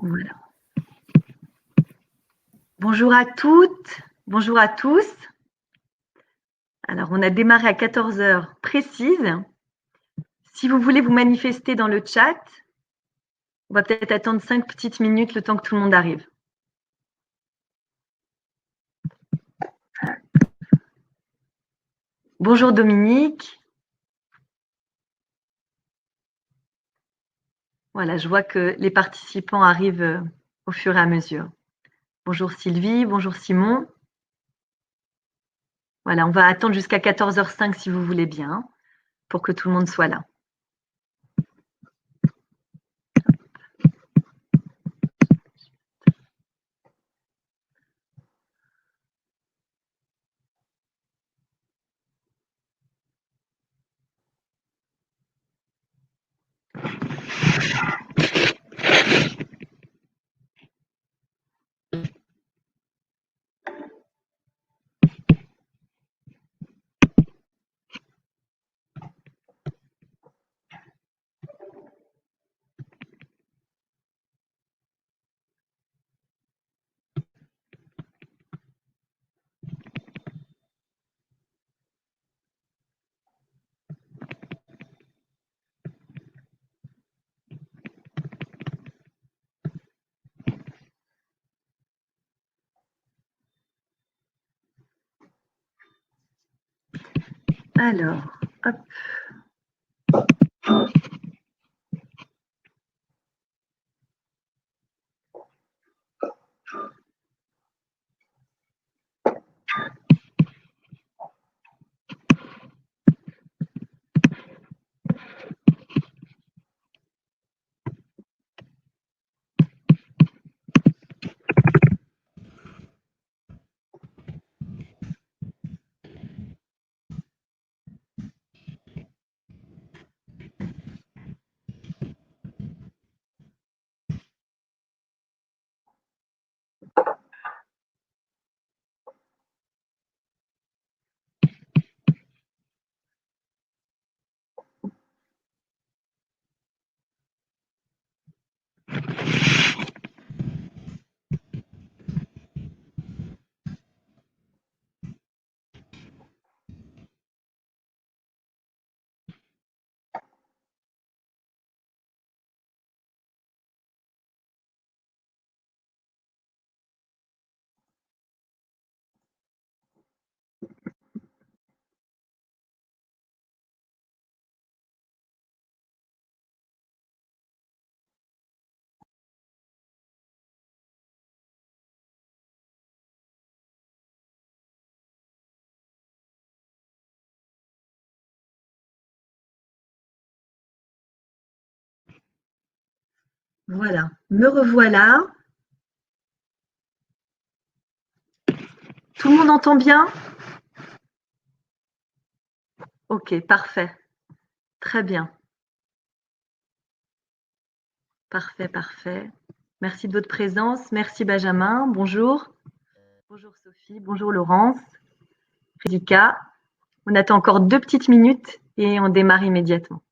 Voilà. Bonjour à toutes, bonjour à tous. Alors, on a démarré à 14 heures précises. Si vous voulez vous manifester dans le chat, on va peut-être attendre 5 petites minutes le temps que tout le monde arrive. Bonjour Dominique. Voilà, je vois que les participants arrivent au fur et à mesure. Bonjour Sylvie, bonjour Simon. Voilà, on va attendre jusqu'à 14h05 si vous voulez bien, pour que tout le monde soit là. Alors, hop. Voilà, me revoilà. Tout le monde entend bien? Ok, parfait. Très bien. Parfait, parfait. Merci de votre présence. Merci Benjamin. Bonjour. Bonjour Sophie. Bonjour Laurence. Ridika. On attend encore 2 petites minutes et on démarre immédiatement.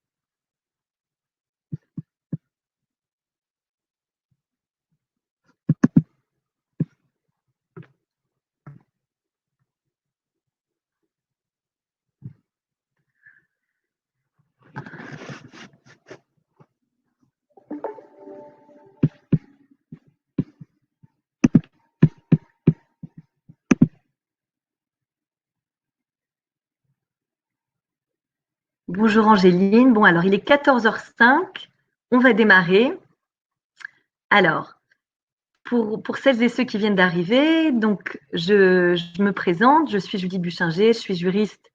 Bonjour Angéline. Bon, alors il est 14h05. On va démarrer. Alors, pour celles et ceux qui viennent d'arriver, donc je me présente. Je suis Judith Buchinger. Je suis juriste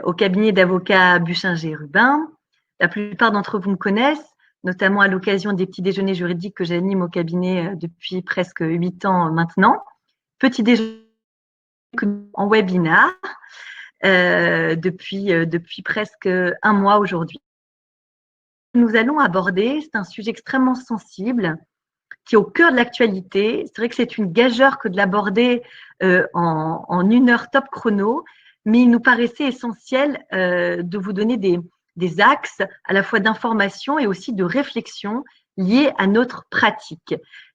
au cabinet d'avocats Buchinger-Rubin. La plupart d'entre vous me connaissent, notamment à l'occasion des petits déjeuners juridiques que j'anime au cabinet depuis presque 8 ans maintenant. Petit déjeuner en webinar depuis presque un mois aujourd'hui. Nous allons aborder, c'est un sujet extrêmement sensible qui est au cœur de l'actualité. C'est vrai que c'est une gageure que de l'aborder en 1 heure top chrono, mais il nous paraissait essentiel de vous donner des axes à la fois d'information et aussi de réflexion liées à notre pratique.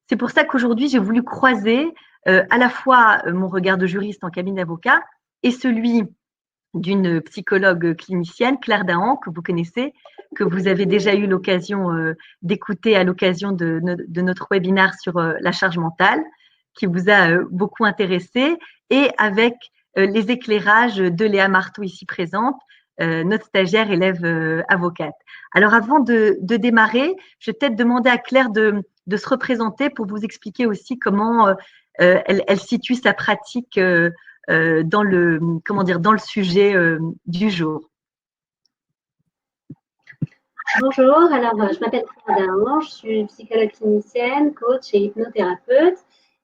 C'est pour ça qu'aujourd'hui, j'ai voulu croiser à la fois mon regard de juriste en cabinet d'avocat et celui d'une psychologue clinicienne, Claire Dahan, que vous connaissez, que vous avez déjà eu l'occasion d'écouter à l'occasion de notre webinaire sur la charge mentale, qui vous a beaucoup intéressé, et avec les éclairages de Léa Marteau ici présente, notre stagiaire élève avocate. Alors avant de démarrer, je vais peut-être demander à Claire de se représenter pour vous expliquer aussi comment elle situe sa pratique dans le sujet du jour. Bonjour, alors je m'appelle Claire Dahan, je suis psychologue clinicienne, coach et hypnothérapeute.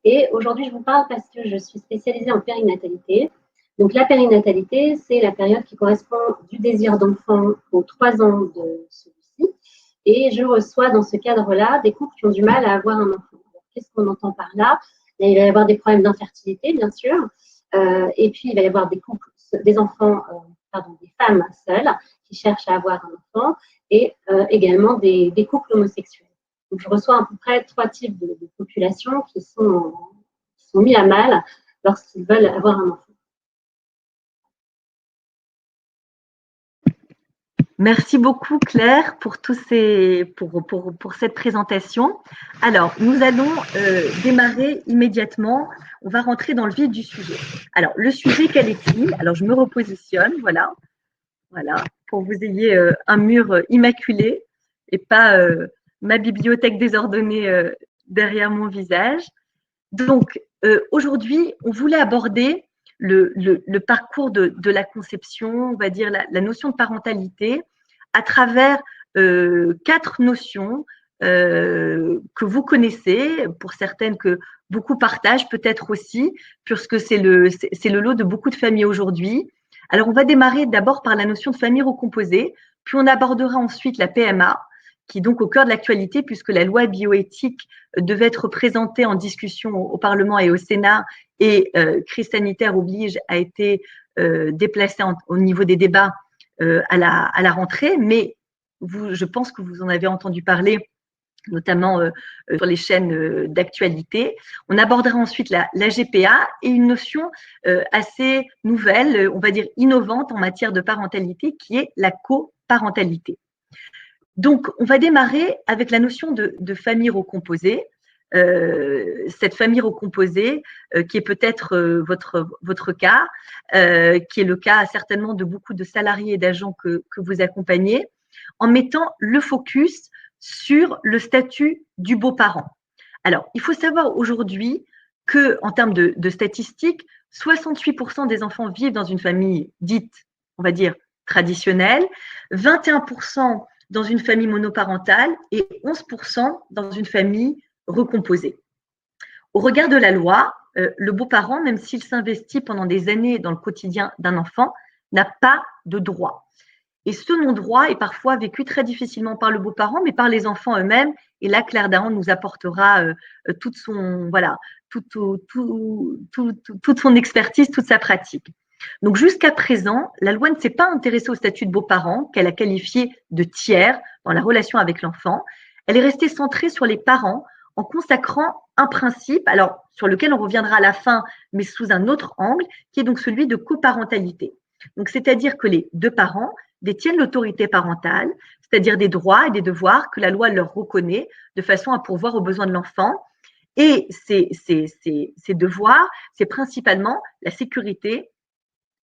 Et aujourd'hui, je vous parle parce que je suis spécialisée en périnatalité. Donc la périnatalité, c'est la période qui correspond du désir d'enfant aux 3 ans de celui-ci. Et je reçois dans ce cadre-là des couples qui ont du mal à avoir un enfant. Qu'est-ce qu'on entend par là? Il va y avoir des problèmes d'infertilité, bien sûr. Et puis, il va y avoir des couples, des enfants, des femmes seules qui cherchent à avoir un enfant et également des couples homosexuels. Donc, je reçois à peu près 3 types de populations qui sont mis à mal lorsqu'ils veulent avoir un enfant. Merci beaucoup Claire pour cette présentation. Alors, nous allons démarrer immédiatement. On va rentrer dans le vif du sujet. Alors, le sujet, quel est-il? Alors, je me repositionne, voilà, pour que vous ayez un mur immaculé et pas ma bibliothèque désordonnée derrière mon visage. Donc, aujourd'hui, on voulait aborder le parcours de la conception, on va dire la notion de parentalité, à travers 4 notions que vous connaissez, pour certaines que beaucoup partagent peut-être aussi, puisque c'est le lot de beaucoup de familles aujourd'hui. Alors, on va démarrer d'abord par la notion de famille recomposée, puis on abordera ensuite la PMA, qui est donc au cœur de l'actualité, puisque la loi bioéthique devait être présentée en discussion au Parlement et au Sénat, et crise sanitaire oblige a été déplacée au niveau des débats à la rentrée, mais je pense que vous en avez entendu parler, notamment sur les chaînes d'actualité. On abordera ensuite la GPA et une notion assez nouvelle, on va dire innovante en matière de parentalité, qui est la coparentalité. Donc, on va démarrer avec la notion de famille recomposée. Cette famille recomposée, qui est peut-être votre cas, qui est le cas certainement de beaucoup de salariés et d'agents que vous accompagnez, en mettant le focus sur le statut du beau-parent. Alors, il faut savoir aujourd'hui qu'en termes de statistiques, 68% des enfants vivent dans une famille dite, on va dire, traditionnelle, 21% dans une famille monoparentale et 11% dans une famille recomposée. Au regard de la loi, le beau-parent, même s'il s'investit pendant des années dans le quotidien d'un enfant, n'a pas de droit. Et ce non-droit est parfois vécu très difficilement par le beau-parent, mais par les enfants eux-mêmes. Et là, Claire Dahan nous apportera toute son expertise, toute sa pratique. Donc, jusqu'à présent, la loi ne s'est pas intéressée au statut de beau-parent, qu'elle a qualifié de tiers dans la relation avec l'enfant. Elle est restée centrée sur les parents en consacrant un principe, alors sur lequel on reviendra à la fin, mais sous un autre angle, qui est donc celui de coparentalité. Donc, c'est-à-dire que les 2 parents détiennent l'autorité parentale, c'est-à-dire des droits et des devoirs que la loi leur reconnaît de façon à pourvoir aux besoins de l'enfant. Et ces devoirs, c'est principalement la sécurité,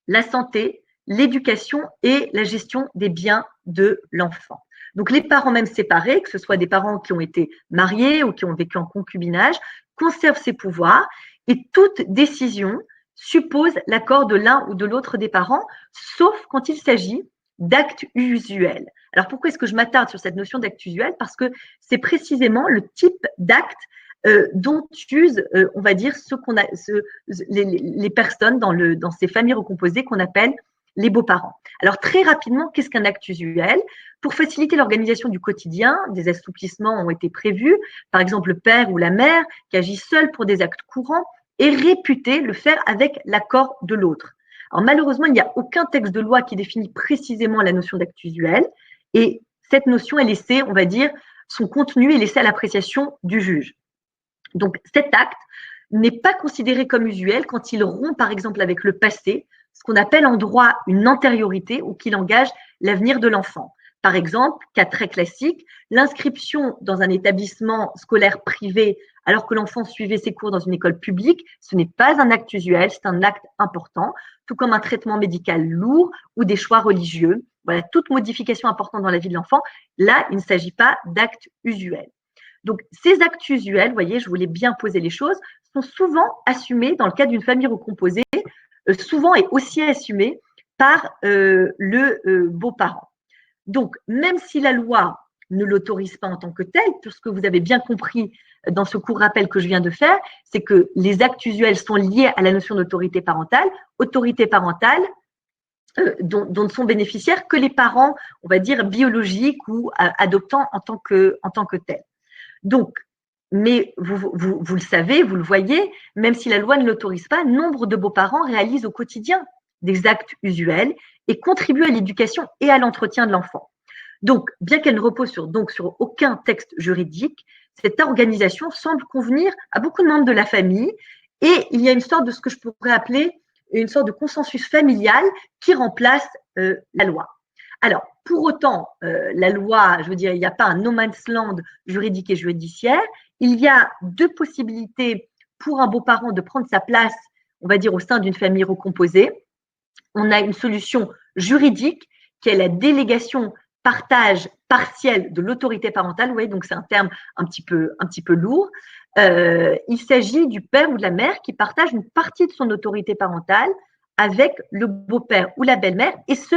la santé, l'éducation et la gestion des biens de l'enfant. Donc, les parents même séparés, que ce soit des parents qui ont été mariés ou qui ont vécu en concubinage, conservent ces pouvoirs et toute décision suppose l'accord de l'un ou de l'autre des parents, sauf quand il s'agit d'actes usuels. Alors, pourquoi est-ce que je m'attarde sur cette notion d'acte usuel? Parce que c'est précisément le type d'acte dont usent, on va dire, les personnes dans ces familles recomposées qu'on appelle les beaux-parents. Alors, très rapidement, qu'est-ce qu'un acte usuel? Pour faciliter l'organisation du quotidien, des assouplissements ont été prévus. Par exemple, le père ou la mère qui agit seul pour des actes courants est réputé le faire avec l'accord de l'autre. Alors, malheureusement, il n'y a aucun texte de loi qui définit précisément la notion d'acte usuel et cette notion est laissée, on va dire, son contenu est laissé à l'appréciation du juge. Donc cet acte n'est pas considéré comme usuel quand il rompt par exemple avec le passé, ce qu'on appelle en droit une antériorité ou qu'il engage l'avenir de l'enfant. Par exemple, cas très classique, l'inscription dans un établissement scolaire privé alors que l'enfant suivait ses cours dans une école publique, ce n'est pas un acte usuel, c'est un acte important, tout comme un traitement médical lourd ou des choix religieux. Voilà, toute modification importante dans la vie de l'enfant, là, il ne s'agit pas d'acte usuel. Donc, ces actes usuels, vous voyez, je voulais bien poser les choses, sont souvent assumés dans le cas d'une famille recomposée, souvent et aussi assumés par le beau-parent. Donc, même si la loi ne l'autorise pas en tant que tel, tout ce que vous avez bien compris dans ce court rappel que je viens de faire, c'est que les actes usuels sont liés à la notion d'autorité parentale dont ne sont bénéficiaires que les parents, on va dire, biologiques ou adoptants en tant que tels. Donc, mais vous le savez, vous le voyez, même si la loi ne l'autorise pas, nombre de beaux-parents réalisent au quotidien des actes usuels et contribuent à l'éducation et à l'entretien de l'enfant. Donc, bien qu'elle ne repose sur aucun texte juridique, cette organisation semble convenir à beaucoup de membres de la famille et il y a une sorte de ce que je pourrais appeler une sorte de consensus familial qui remplace la loi. Alors, pour autant, la loi, je veux dire, il n'y a pas un no man's land juridique et judiciaire. Il y a deux possibilités pour un beau-parent de prendre sa place, on va dire, au sein d'une famille recomposée. On a une solution juridique qui est la délégation partage partiel de l'autorité parentale. Vous voyez, donc c'est un terme un petit peu lourd. Il s'agit du père ou de la mère qui partage une partie de son autorité parentale avec le beau-père ou la belle-mère, et ce,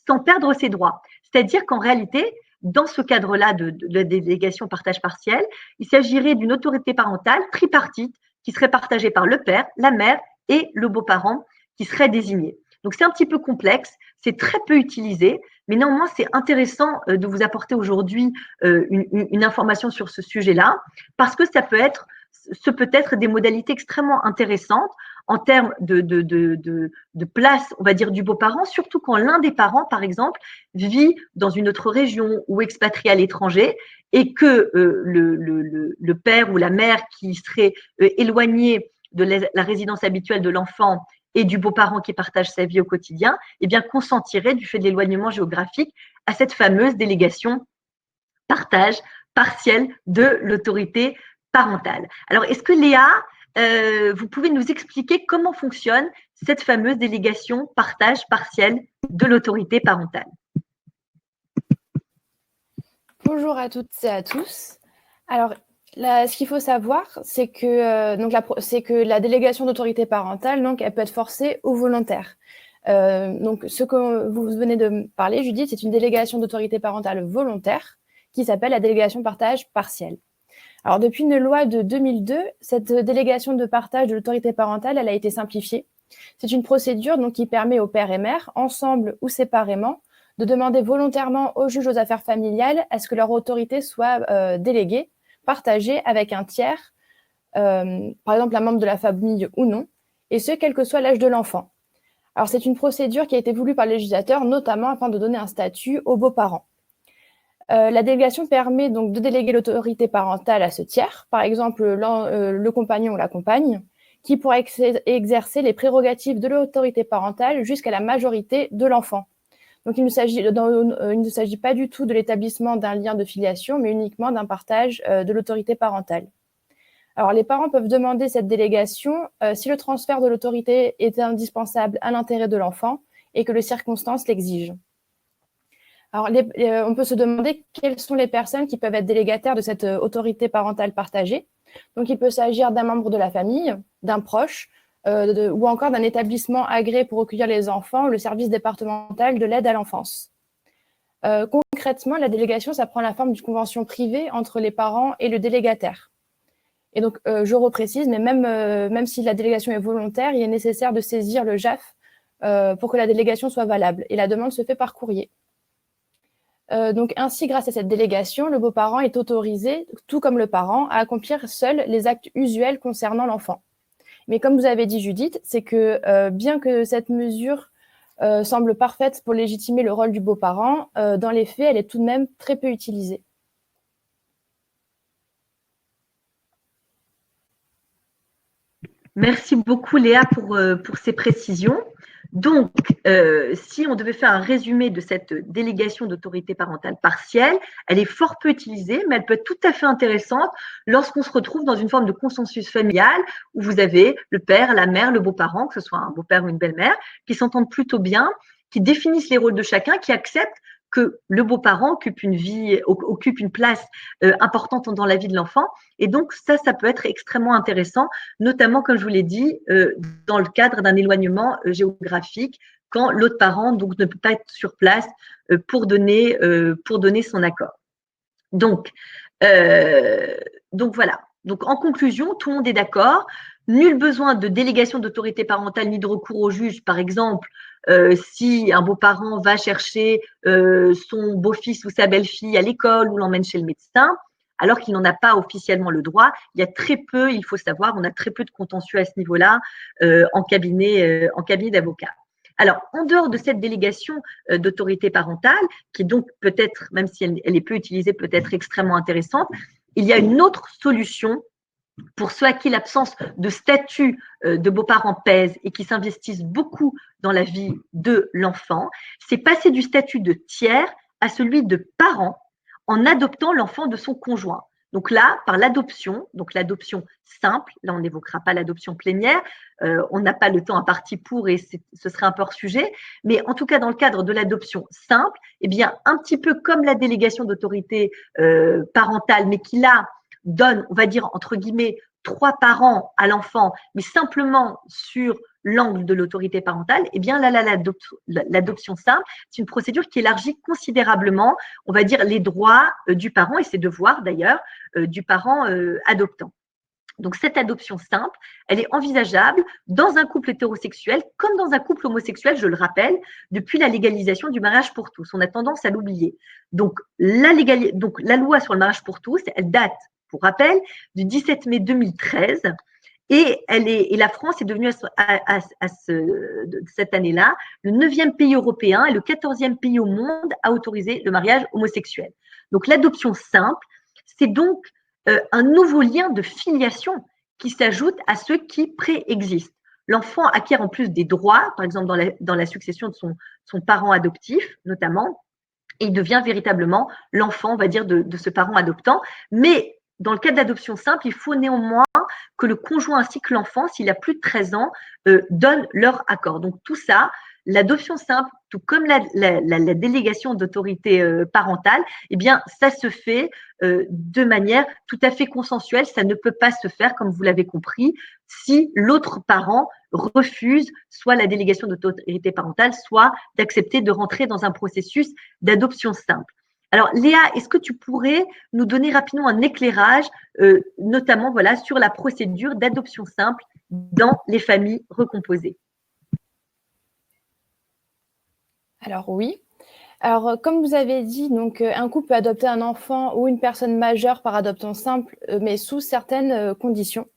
sans perdre ses droits. C'est-à-dire qu'en réalité, dans ce cadre-là de la délégation partage partiel, il s'agirait d'une autorité parentale tripartite qui serait partagée par le père, la mère et le beau-parent qui serait désigné. Donc c'est un petit peu complexe, c'est très peu utilisé, mais néanmoins c'est intéressant de vous apporter aujourd'hui une information sur ce sujet-là, parce que ce peut être des modalités extrêmement intéressantes en termes de place, on va dire, du beau-parent, surtout quand l'un des parents, par exemple, vit dans une autre région ou expatrié à l'étranger et que le père ou la mère qui serait éloigné de la résidence habituelle de l'enfant et du beau-parent qui partage sa vie au quotidien, eh bien, consentirait, du fait de l'éloignement géographique, à cette fameuse délégation partage partiel de l'autorité parentale. Alors, est-ce que Léa, vous pouvez nous expliquer comment fonctionne cette fameuse délégation partage partiel de l'autorité parentale? Bonjour à toutes et à tous. Alors, ce qu'il faut savoir, c'est que la délégation d'autorité parentale, donc, elle peut être forcée ou volontaire. Donc, ce que vous venez de me parler, Judith, c'est une délégation d'autorité parentale volontaire qui s'appelle la délégation partage partielle. Alors, depuis une loi de 2002, cette délégation de partage de l'autorité parentale, elle a été simplifiée. C'est une procédure donc, qui permet aux pères et mères, ensemble ou séparément, de demander volontairement au juge aux affaires familiales à ce que leur autorité soit déléguée, partagée avec un tiers, par exemple un membre de la famille ou non, et ce, quel que soit l'âge de l'enfant. Alors, c'est une procédure qui a été voulue par le législateur, notamment afin de donner un statut aux beaux-parents. La délégation permet donc de déléguer l'autorité parentale à ce tiers, par exemple le compagnon ou la compagne, qui pourra exercer les prérogatives de l'autorité parentale jusqu'à la majorité de l'enfant. Donc, il ne s'agit pas du tout de l'établissement d'un lien de filiation, mais uniquement d'un partage de l'autorité parentale. Alors, les parents peuvent demander cette délégation si le transfert de l'autorité est indispensable à l'intérêt de l'enfant et que les circonstances l'exigent. Alors, on peut se demander quelles sont les personnes qui peuvent être délégataires de cette autorité parentale partagée. Donc, il peut s'agir d'un membre de la famille, d'un proche, ou encore d'un établissement agréé pour recueillir les enfants, le service départemental de l'aide à l'enfance. Concrètement, la délégation, ça prend la forme d'une convention privée entre les parents et le délégataire. Et donc, je reprécise, mais même si la délégation est volontaire, il est nécessaire de saisir le JAF pour que la délégation soit valable. Et la demande se fait par courrier. Donc, ainsi, grâce à cette délégation, le beau-parent est autorisé, tout comme le parent, à accomplir seul les actes usuels concernant l'enfant. Mais comme vous avez dit, Judith, c'est que bien que cette mesure semble parfaite pour légitimer le rôle du beau-parent, dans les faits, elle est tout de même très peu utilisée. Merci beaucoup Léa pour ces précisions. Donc, si on devait faire un résumé de cette délégation d'autorité parentale partielle, elle est fort peu utilisée, mais elle peut être tout à fait intéressante lorsqu'on se retrouve dans une forme de consensus familial où vous avez le père, la mère, le beau-parent, que ce soit un beau-père ou une belle-mère, qui s'entendent plutôt bien, qui définissent les rôles de chacun, qui acceptent que le beau-parent occupe une place importante dans la vie de l'enfant. Et donc, ça peut être extrêmement intéressant, notamment, comme je vous l'ai dit, dans le cadre d'un éloignement géographique, quand l'autre parent donc, ne peut pas être sur place pour donner son accord. Donc voilà. Donc, en conclusion, tout le monde est d'accord. Nul besoin de délégation d'autorité parentale ni de recours au juge, par exemple, si un beau-parent va chercher son beau-fils ou sa belle-fille à l'école ou l'emmène chez le médecin, alors qu'il n'en a pas officiellement le droit. Il y a très peu, il faut savoir, on a très peu de contentieux à ce niveau-là en cabinet d'avocat. Alors, en dehors de cette délégation d'autorité parentale, qui est donc peut-être, même si elle est peu utilisée, peut-être extrêmement intéressante, il y a une autre solution pour ceux à qui l'absence de statut de beaux-parents pèse et qui s'investissent beaucoup dans la vie de l'enfant, c'est passer du statut de tiers à celui de parent en adoptant l'enfant de son conjoint. Donc là, par l'adoption, donc l'adoption simple, là on n'évoquera pas l'adoption plénière, on n'a pas le temps imparti pour et ce serait un peu hors sujet, mais en tout cas dans le cadre de l'adoption simple, eh bien un petit peu comme la délégation d'autorité parentale, mais qui là donne, on va dire entre guillemets, 3 parents à l'enfant, mais simplement sur l'angle de l'autorité parentale, eh bien là, l'adoption simple, c'est une procédure qui élargit considérablement, on va dire, les droits du parent et ses devoirs d'ailleurs du parent adoptant. Donc cette adoption simple, elle est envisageable dans un couple hétérosexuel comme dans un couple homosexuel, je le rappelle, depuis la légalisation du mariage pour tous. On a tendance à l'oublier. Donc la loi sur le mariage pour tous, elle date, pour rappel, du 17 mai 2013. Et la France est devenue cette année-là le 9e pays européen et le 14e pays au monde à autoriser le mariage homosexuel. Donc l'adoption simple, c'est donc un nouveau lien de filiation qui s'ajoute à ceux qui préexistent. L'enfant acquiert en plus des droits, par exemple dans la succession de son parent adoptif, notamment, et il devient véritablement l'enfant, on va dire, de ce parent adoptant. Mais dans le cas d'adoption simple, il faut néanmoins que le conjoint ainsi que l'enfant, s'il a plus de 13 ans, donnent leur accord. Donc tout ça, l'adoption simple, tout comme la délégation d'autorité parentale, eh bien, ça se fait de manière tout à fait consensuelle. Ça ne peut pas se faire, comme vous l'avez compris, si l'autre parent refuse soit la délégation d'autorité parentale, soit d'accepter de rentrer dans un processus d'adoption simple. Alors, Léa, est-ce que tu pourrais nous donner rapidement un éclairage, notamment voilà, sur la procédure d'adoption simple dans les familles recomposées? Alors oui. Alors, comme vous avez dit, donc, un couple peut adopter un enfant ou une personne majeure par adoption simple, mais sous certaines conditions.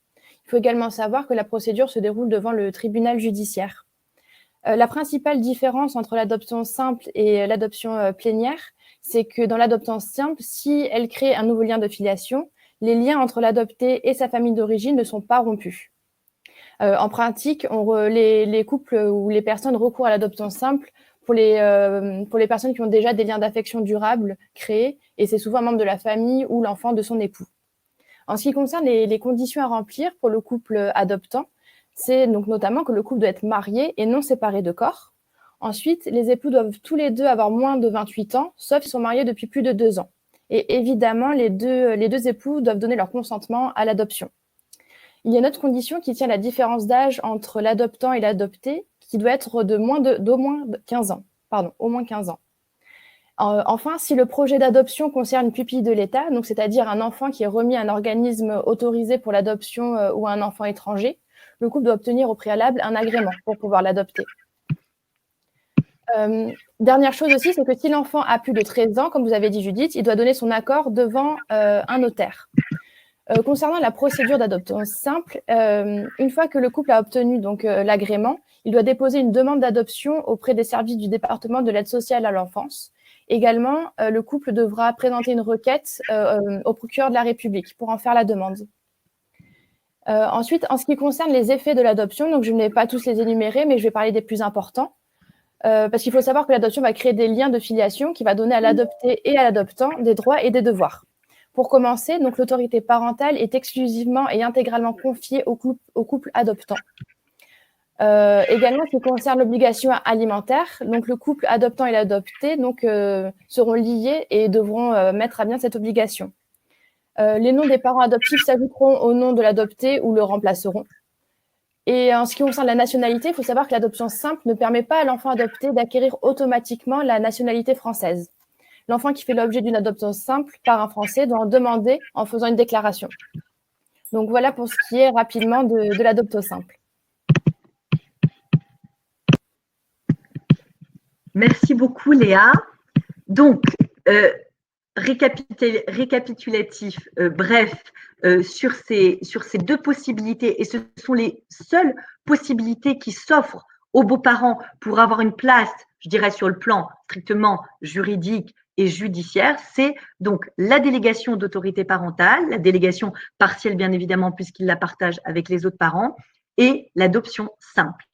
Il faut également savoir que la procédure se déroule devant le tribunal judiciaire. La principale différence entre l'adoption simple et l'adoption plénière, c'est que dans l'adoption simple, si elle crée un nouveau lien de filiation, les liens entre l'adopté et sa famille d'origine ne sont pas rompus. En pratique, les couples ou les personnes recourent à l'adoption simple pour les personnes qui ont déjà des liens d'affection durables créés, et c'est souvent un membre de la famille ou l'enfant de son époux. En ce qui concerne les conditions à remplir pour le couple adoptant, c'est donc notamment que le couple doit être marié et non séparé de corps. Ensuite, les époux doivent tous les deux avoir moins de 28 ans, sauf s'ils sont mariés depuis plus de 2 ans. Et évidemment, les deux époux doivent donner leur consentement à l'adoption. Il y a une autre condition qui tient à la différence d'âge entre l'adoptant et l'adopté, qui doit être d'au moins 15 ans. Pardon, au moins 15 ans. Enfin, si le projet d'adoption concerne une pupille de l'État, donc c'est-à-dire un enfant qui est remis à un organisme autorisé pour l'adoption ou un enfant étranger, le couple doit obtenir au préalable un agrément pour pouvoir l'adopter. Dernière chose aussi, c'est que si l'enfant a plus de 13 ans, comme vous avez dit Judith, il doit donner son accord devant un notaire. Concernant la procédure d'adoption simple, une fois que le couple a obtenu donc l'agrément, il doit déposer une demande d'adoption auprès des services du département de l'aide sociale à l'enfance. Également, le couple devra présenter une requête au procureur de la République pour en faire la demande. Ensuite, en ce qui concerne les effets de l'adoption, donc je ne vais pas tous les énumérer, mais je vais parler des plus importants. Parce qu'il faut savoir que l'adoption va créer des liens de filiation qui va donner à l'adopté et à l'adoptant des droits et des devoirs. Pour commencer, donc l'autorité parentale est exclusivement et intégralement confiée au couple adoptant. Également, ce qui concerne l'obligation alimentaire, donc le couple adoptant et l'adopté seront liés et devront mettre à bien cette obligation. Les noms des parents adoptifs s'ajouteront au nom de l'adopté ou le remplaceront. Et en ce qui concerne la nationalité, il faut savoir que l'adoption simple ne permet pas à l'enfant adopté d'acquérir automatiquement la nationalité française. L'enfant qui fait l'objet d'une adoption simple par un Français doit en demander en faisant une déclaration. Donc voilà pour ce qui est rapidement de l'adoption simple. Merci beaucoup Léa. Donc, récapitulatif, bref, sur ces deux possibilités, et ce sont les seules possibilités qui s'offrent aux beaux-parents pour avoir une place, je dirais sur le plan strictement juridique et judiciaire, c'est donc la délégation d'autorité parentale, la délégation partielle bien évidemment puisqu'ils la partagent avec les autres parents, et l'adoption simple.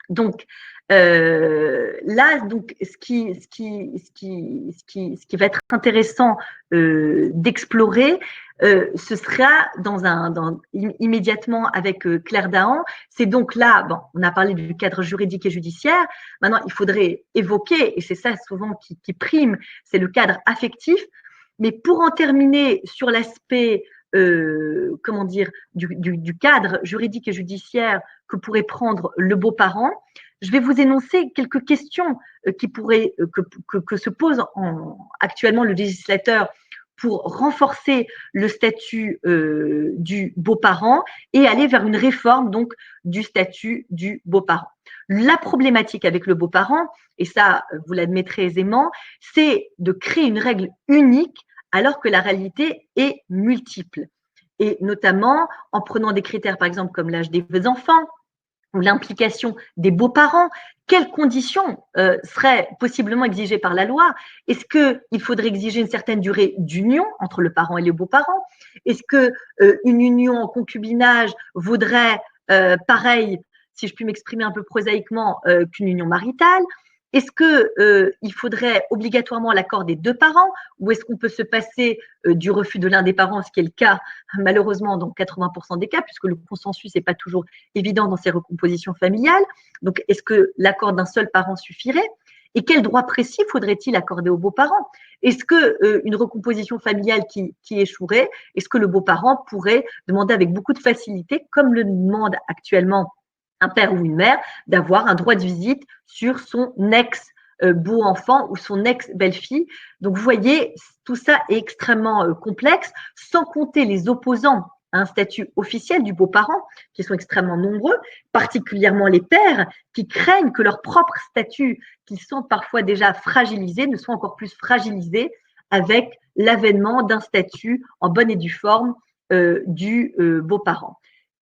Donc, là, donc, ce qui va être intéressant d'explorer, ce sera immédiatement avec Claire Dahan. C'est donc là, bon, on a parlé du cadre juridique et judiciaire. Maintenant, il faudrait évoquer, et c'est ça souvent qui prime, c'est le cadre affectif. Mais pour en terminer sur l'aspect comment dire, du cadre juridique et judiciaire que pourrait prendre le beau-parent, je vais vous énoncer quelques questions qui pourraient, que se pose actuellement le législateur pour renforcer le statut du beau-parent et aller vers une réforme donc du statut du beau-parent. La problématique avec le beau-parent, et ça vous l'admettrez aisément, c'est de créer une règle unique alors que la réalité est multiple. Et notamment en prenant des critères, par exemple, comme l'âge des enfants ou l'implication des beaux-parents, quelles conditions seraient possiblement exigées par la loi? Est-ce qu'il faudrait exiger une certaine durée d'union entre le parent et les beaux-parents? Est-ce qu'une union en concubinage vaudrait pareil, si je puis m'exprimer un peu prosaïquement, qu'une union maritale? Est-ce qu'il faudrait obligatoirement l'accord des deux parents ou est-ce qu'on peut se passer du refus de l'un des parents, ce qui est le cas malheureusement dans 80% des cas, puisque le consensus n'est pas toujours évident dans ces recompositions familiales. Donc, est-ce que l'accord d'un seul parent suffirait? Et quel droit précis faudrait-il accorder aux beaux-parents? Est-ce qu'une recomposition familiale qui échouerait, est-ce que le beau-parent pourrait demander avec beaucoup de facilité, comme le demande actuellement un père ou une mère, d'avoir un droit de visite sur son ex-beau-enfant ou son ex-belle-fille? Donc, vous voyez, tout ça est extrêmement complexe, sans compter les opposants à un statut officiel du beau-parent, qui sont extrêmement nombreux, particulièrement les pères, qui craignent que leur propre statut, qu'ils sentent parfois déjà fragilisés, ne soit encore plus fragilisé avec l'avènement d'un statut en bonne et due forme du beau-parent.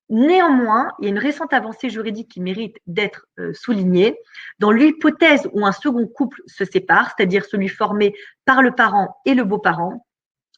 Néanmoins, il y a une récente avancée juridique qui mérite d'être soulignée. Dans l'hypothèse où un second couple se sépare, c'est-à-dire celui formé par le parent et le beau-parent,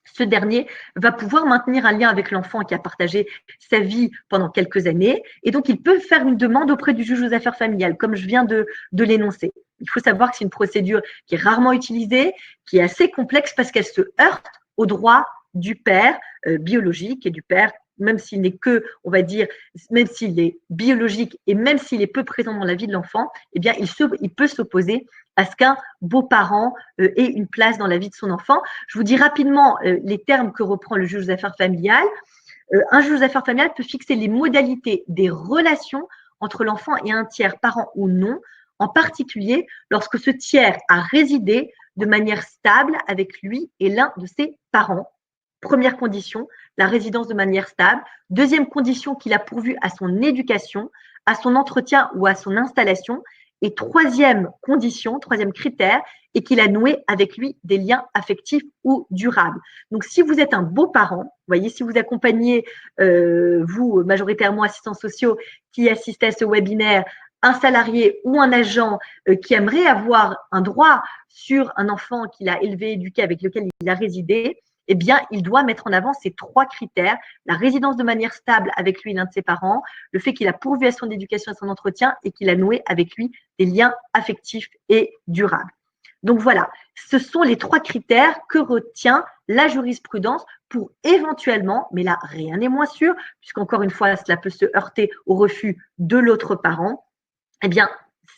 ce dernier va pouvoir maintenir un lien avec l'enfant qui a partagé sa vie pendant quelques années et donc il peut faire une demande auprès du juge aux affaires familiales, comme je viens de l'énoncer. Il faut savoir que c'est une procédure qui est rarement utilisée, qui est assez complexe parce qu'elle se heurte aux droits du père biologique et du père, même s'il n'est que, on va dire, même s'il est biologique et même s'il est peu présent dans la vie de l'enfant, eh bien, il peut s'opposer à ce qu'un beau-parent ait une place dans la vie de son enfant. Je vous dis rapidement les termes que reprend le juge aux affaires familiales. Un juge aux affaires familiales peut fixer les modalités des relations entre l'enfant et un tiers, parent ou non, en particulier lorsque ce tiers a résidé de manière stable avec lui et l'un de ses parents. Première condition, la résidence de manière stable. Deuxième condition, qu'il a pourvu à son éducation, à son entretien ou à son installation. Et troisième condition, troisième critère, et qu'il a noué avec lui des liens affectifs ou durables. Donc, si vous êtes un beau-parent, vous voyez, si vous accompagnez, vous, majoritairement assistants sociaux, qui assistez à ce webinaire, un salarié ou un agent qui aimerait avoir un droit sur un enfant qu'il a élevé, éduqué, avec lequel il a résidé, eh bien, il doit mettre en avant ces 3 critères: la résidence de manière stable avec lui, l'un de ses parents, le fait qu'il a pourvu à son éducation et à son entretien et qu'il a noué avec lui des liens affectifs et durables. Donc voilà, ce sont les 3 critères que retient la jurisprudence pour éventuellement, mais là rien n'est moins sûr, puisqu'encore une fois cela peut se heurter au refus de l'autre parent, eh bien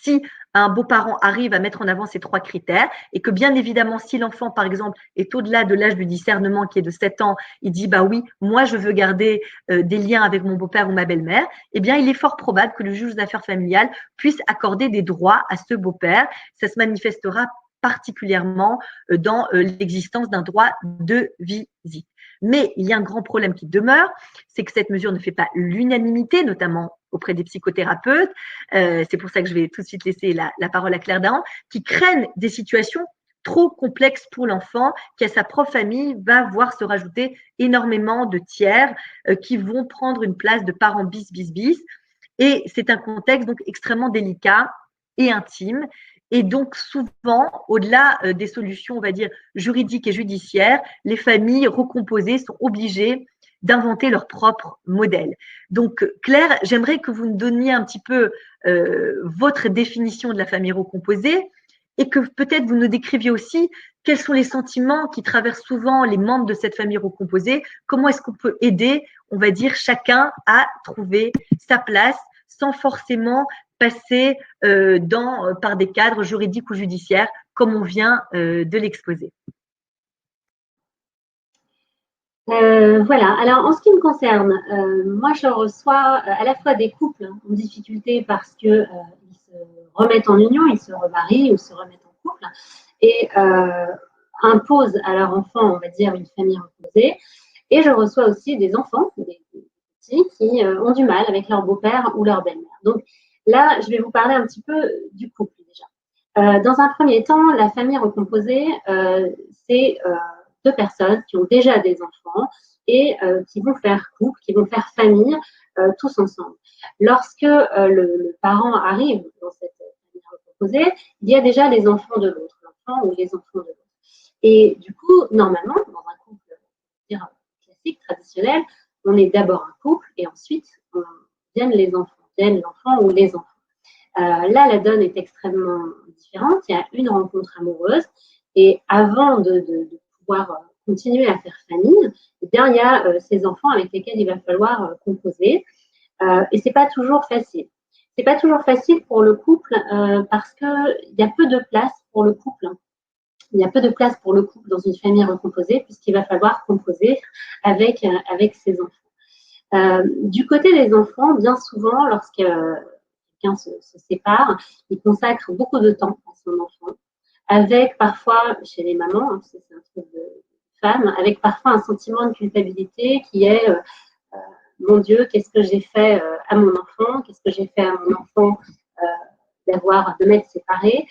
si un beau-parent arrive à mettre en avant ces 3 critères et que bien évidemment si l'enfant par exemple est au-delà de l'âge du discernement qui est de 7 ans, il dit bah oui, moi je veux garder des liens avec mon beau-père ou ma belle-mère, eh bien il est fort probable que le juge des affaires familiales puisse accorder des droits à ce beau-père. Ça se manifestera particulièrement dans l'existence d'un droit de visite. Mais il y a un grand problème qui demeure, c'est que cette mesure ne fait pas l'unanimité, notamment auprès des psychothérapeutes. C'est pour ça que je vais tout de suite laisser la parole à Claire Dahan, qui craignent des situations trop complexes pour l'enfant, qui à sa propre famille va voir se rajouter énormément de tiers qui vont prendre une place de parents bis. Et c'est un contexte donc extrêmement délicat et intime. Et donc, souvent, au-delà des solutions, on va dire, juridiques et judiciaires, les familles recomposées sont obligées d'inventer leur propre modèle. Donc, Claire, j'aimerais que vous nous donniez un petit peu votre définition de la famille recomposée et que peut-être vous nous décriviez aussi quels sont les sentiments qui traversent souvent les membres de cette famille recomposée, comment est-ce qu'on peut aider, on va dire, chacun à trouver sa place sans forcément passer par des cadres juridiques ou judiciaires, comme on vient de l'exposer. Voilà, alors en ce qui me concerne, moi je reçois à la fois des couples en difficulté parce qu'ils se remettent en union, ils se remarient ou se remettent en couple et imposent à leur enfant, on va dire, une famille recomposée. Et je reçois aussi des enfants, des petits, qui ont du mal avec leur beau-père ou leur belle-mère. Donc là, je vais vous parler un petit peu du couple déjà. Dans un premier temps, la famille recomposée, c'est 2 personnes qui ont déjà des enfants et qui vont faire couple, qui vont faire famille tous ensemble. Lorsque le parent arrive dans cette famille recomposée, il y a déjà les enfants de l'autre, l'enfant ou les enfants de l'autre. Et du coup, normalement, dans un couple classique, traditionnel, on est d'abord un couple et ensuite viennent les enfants, viennent l'enfant ou les enfants. Là, la donne est extrêmement différente. Il y a une rencontre amoureuse et avant de pouvoir continuer à faire famille, eh bien, il y a ces enfants avec lesquels il va falloir composer. Et c'est pas toujours facile. C'est pas toujours facile pour le couple parce qu'il y a peu de place pour le couple. Il y a peu de place pour le couple dans une famille recomposée puisqu'il va falloir composer avec ses enfants. Du côté des enfants, bien souvent, lorsque quelqu'un se sépare, il consacre beaucoup de temps à son enfant, avec parfois, chez les mamans, hein, c'est un truc de femme, avec parfois un sentiment de culpabilité qui est mon Dieu, qu'est-ce que j'ai fait à mon enfant, qu'est-ce que j'ai fait à mon enfant de m'être séparée.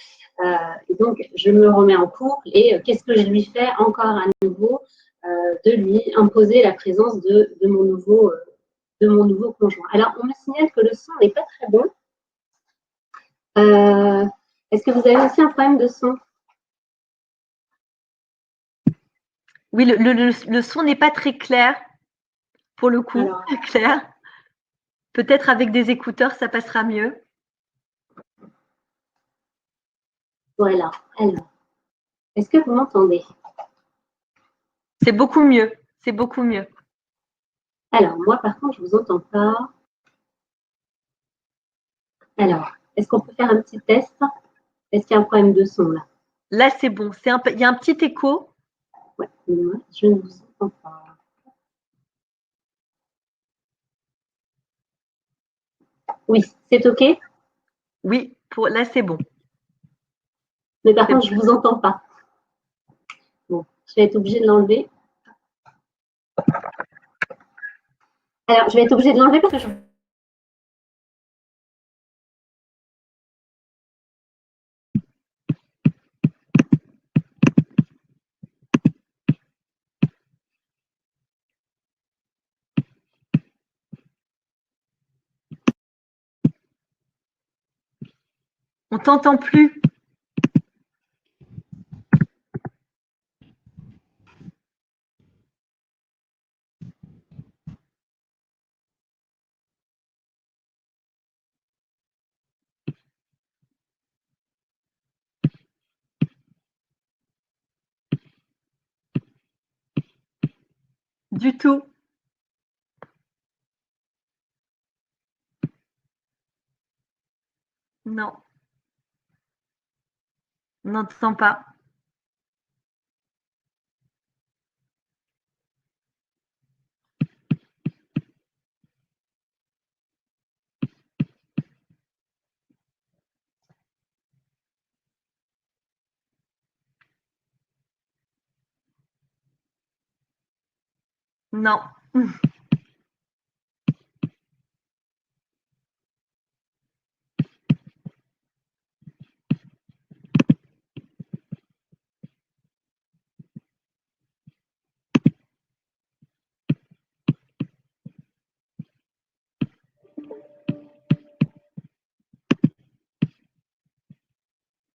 Et donc, je me remets en couple et qu'est-ce que je lui fais encore à nouveau de lui imposer la présence de mon nouveau conjoint. Alors, on me signale que le son n'est pas très bon. Est-ce que vous avez aussi un problème de son? Oui, le son n'est pas très clair, pour le coup, Alors, Claire. Peut-être avec des écouteurs, ça passera mieux. voilà. Alors, est-ce que vous m'entendez? C'est beaucoup mieux. C'est beaucoup mieux. Alors, moi, par contre, je ne vous entends pas. Alors, est-ce qu'on peut faire un petit test? Est-ce qu'il y a un problème de son là? Là, c'est bon. Il y a un petit écho. Ouais, je ne vous entends pas. Oui, c'est OK? Oui, là, c'est bon. Mais par contre, je ne vous entends pas. Bon, je vais être obligée de l'enlever. Alors, je vais être obligée de l'enlever parce que je... On t'entend plus. Du tout. Non. On n'entend pas. Non.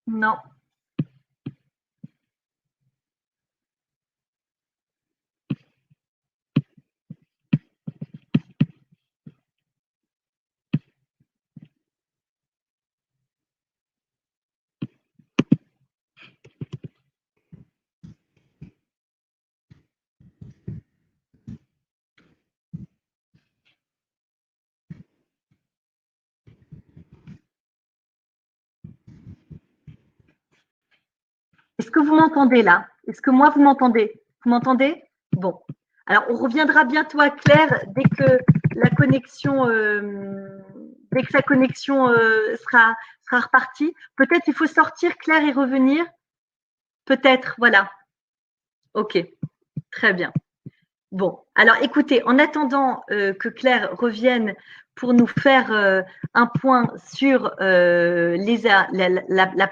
Non. Est-ce que vous m'entendez là? Est-ce que moi, vous m'entendez? Vous m'entendez? Bon. Alors, on reviendra bientôt à Claire dès que la connexion, dès que sa connexion sera repartie. Peut-être il faut sortir Claire et revenir. Peut-être, voilà. Ok, très bien. Bon, alors écoutez, en attendant que Claire revienne pour nous faire un point sur la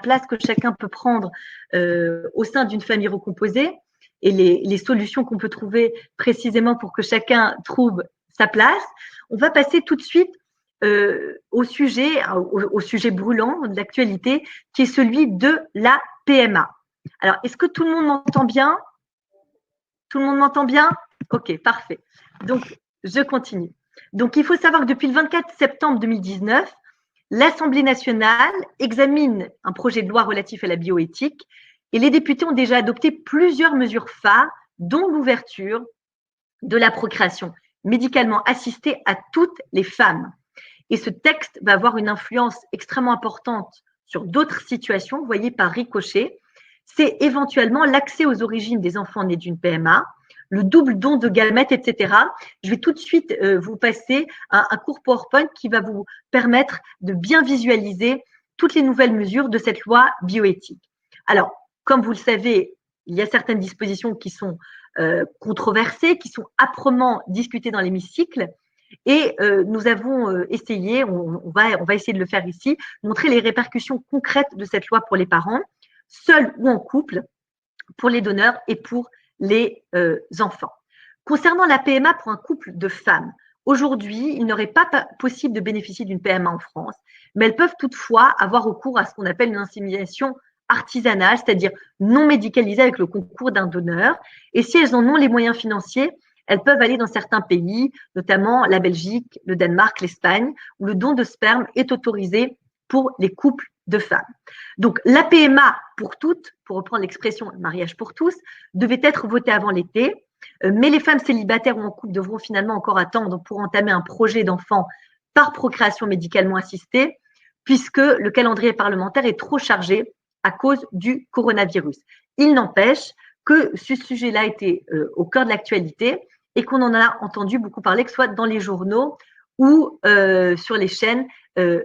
place que chacun peut prendre au sein d'une famille recomposée et les solutions qu'on peut trouver précisément pour que chacun trouve sa place, on va passer tout de suite au sujet brûlant de l'actualité qui est celui de la PMA. Alors, est-ce que tout le monde m'entend bien? Tout le monde m'entend bien? Ok, parfait. Donc, je continue. Donc, il faut savoir que depuis le 24 septembre 2019, l'Assemblée nationale examine un projet de loi relatif à la bioéthique et les députés ont déjà adopté plusieurs mesures phares, dont l'ouverture de la procréation médicalement assistée à toutes les femmes. Et ce texte va avoir une influence extrêmement importante sur d'autres situations, vous voyez, par ricochet. C'est éventuellement l'accès aux origines des enfants nés d'une PMA, le double don de gamètes, etc. Je vais tout de suite vous passer un court PowerPoint qui va vous permettre de bien visualiser toutes les nouvelles mesures de cette loi bioéthique. Alors, comme vous le savez, il y a certaines dispositions qui sont controversées, qui sont âprement discutées dans l'hémicycle. Et nous avons essayé, on va essayer de le faire ici, montrer les répercussions concrètes de cette loi pour les parents, seuls ou en couple, pour les donneurs et pour les enfants. Concernant la PMA pour un couple de femmes, aujourd'hui, il n'aurait pas possible de bénéficier d'une PMA en France, mais elles peuvent toutefois avoir recours à ce qu'on appelle une insémination artisanale, c'est-à-dire non médicalisée avec le concours d'un donneur. Et si elles en ont les moyens financiers, elles peuvent aller dans certains pays, notamment la Belgique, le Danemark, l'Espagne, où le don de sperme est autorisé pour les couples de femmes. Donc, la PMA pour toutes, pour reprendre l'expression mariage pour tous, devait être votée avant l'été, mais les femmes célibataires ou en couple devront finalement encore attendre pour entamer un projet d'enfant par procréation médicalement assistée, puisque le calendrier parlementaire est trop chargé à cause du coronavirus. Il n'empêche que ce sujet-là était au cœur de l'actualité et qu'on en a entendu beaucoup parler, que ce soit dans les journaux ou sur les chaînes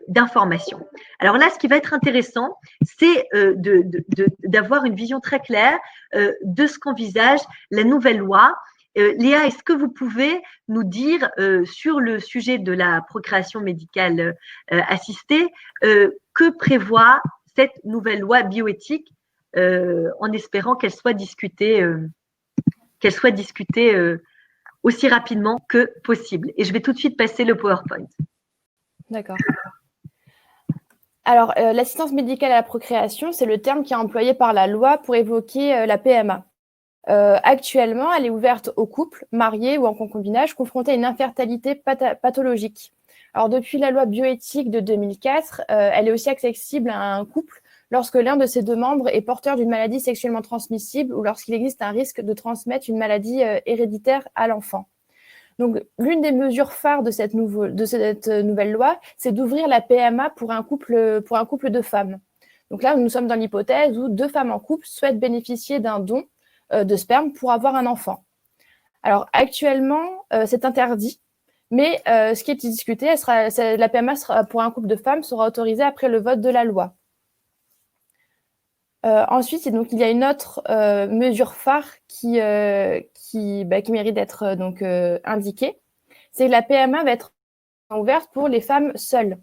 d'information. Alors là, ce qui va être intéressant, c'est d'avoir une vision très claire de ce qu'envisage la nouvelle loi. Léa, est-ce que vous pouvez nous dire sur le sujet de la procréation médicale assistée, que prévoit cette nouvelle loi bioéthique en espérant qu'elle soit discutée aussi rapidement que possible. Et je vais tout de suite passer le PowerPoint. D'accord. Alors, l'assistance médicale à la procréation, c'est le terme qui est employé par la loi pour évoquer la PMA. Actuellement, elle est ouverte aux couples, mariés ou en concubinage, confrontés à une infertilité pathologique. Alors, depuis la loi bioéthique de 2004, elle est aussi accessible à un couple lorsque l'un de ces deux membres est porteur d'une maladie sexuellement transmissible ou lorsqu'il existe un risque de transmettre une maladie héréditaire à l'enfant. Donc, l'une des mesures phares de cette nouvelle loi, c'est d'ouvrir la PMA pour un couple de femmes. Donc là, nous sommes dans l'hypothèse où 2 femmes en couple souhaitent bénéficier d'un don de sperme pour avoir un enfant. Alors, actuellement, c'est interdit, mais ce qui est discuté, la PMA pour un couple de femmes sera autorisée après le vote de la loi. Ensuite, donc, il y a une autre mesure phare qui mérite d'être indiquée, c'est que la PMA va être ouverte pour les femmes seules.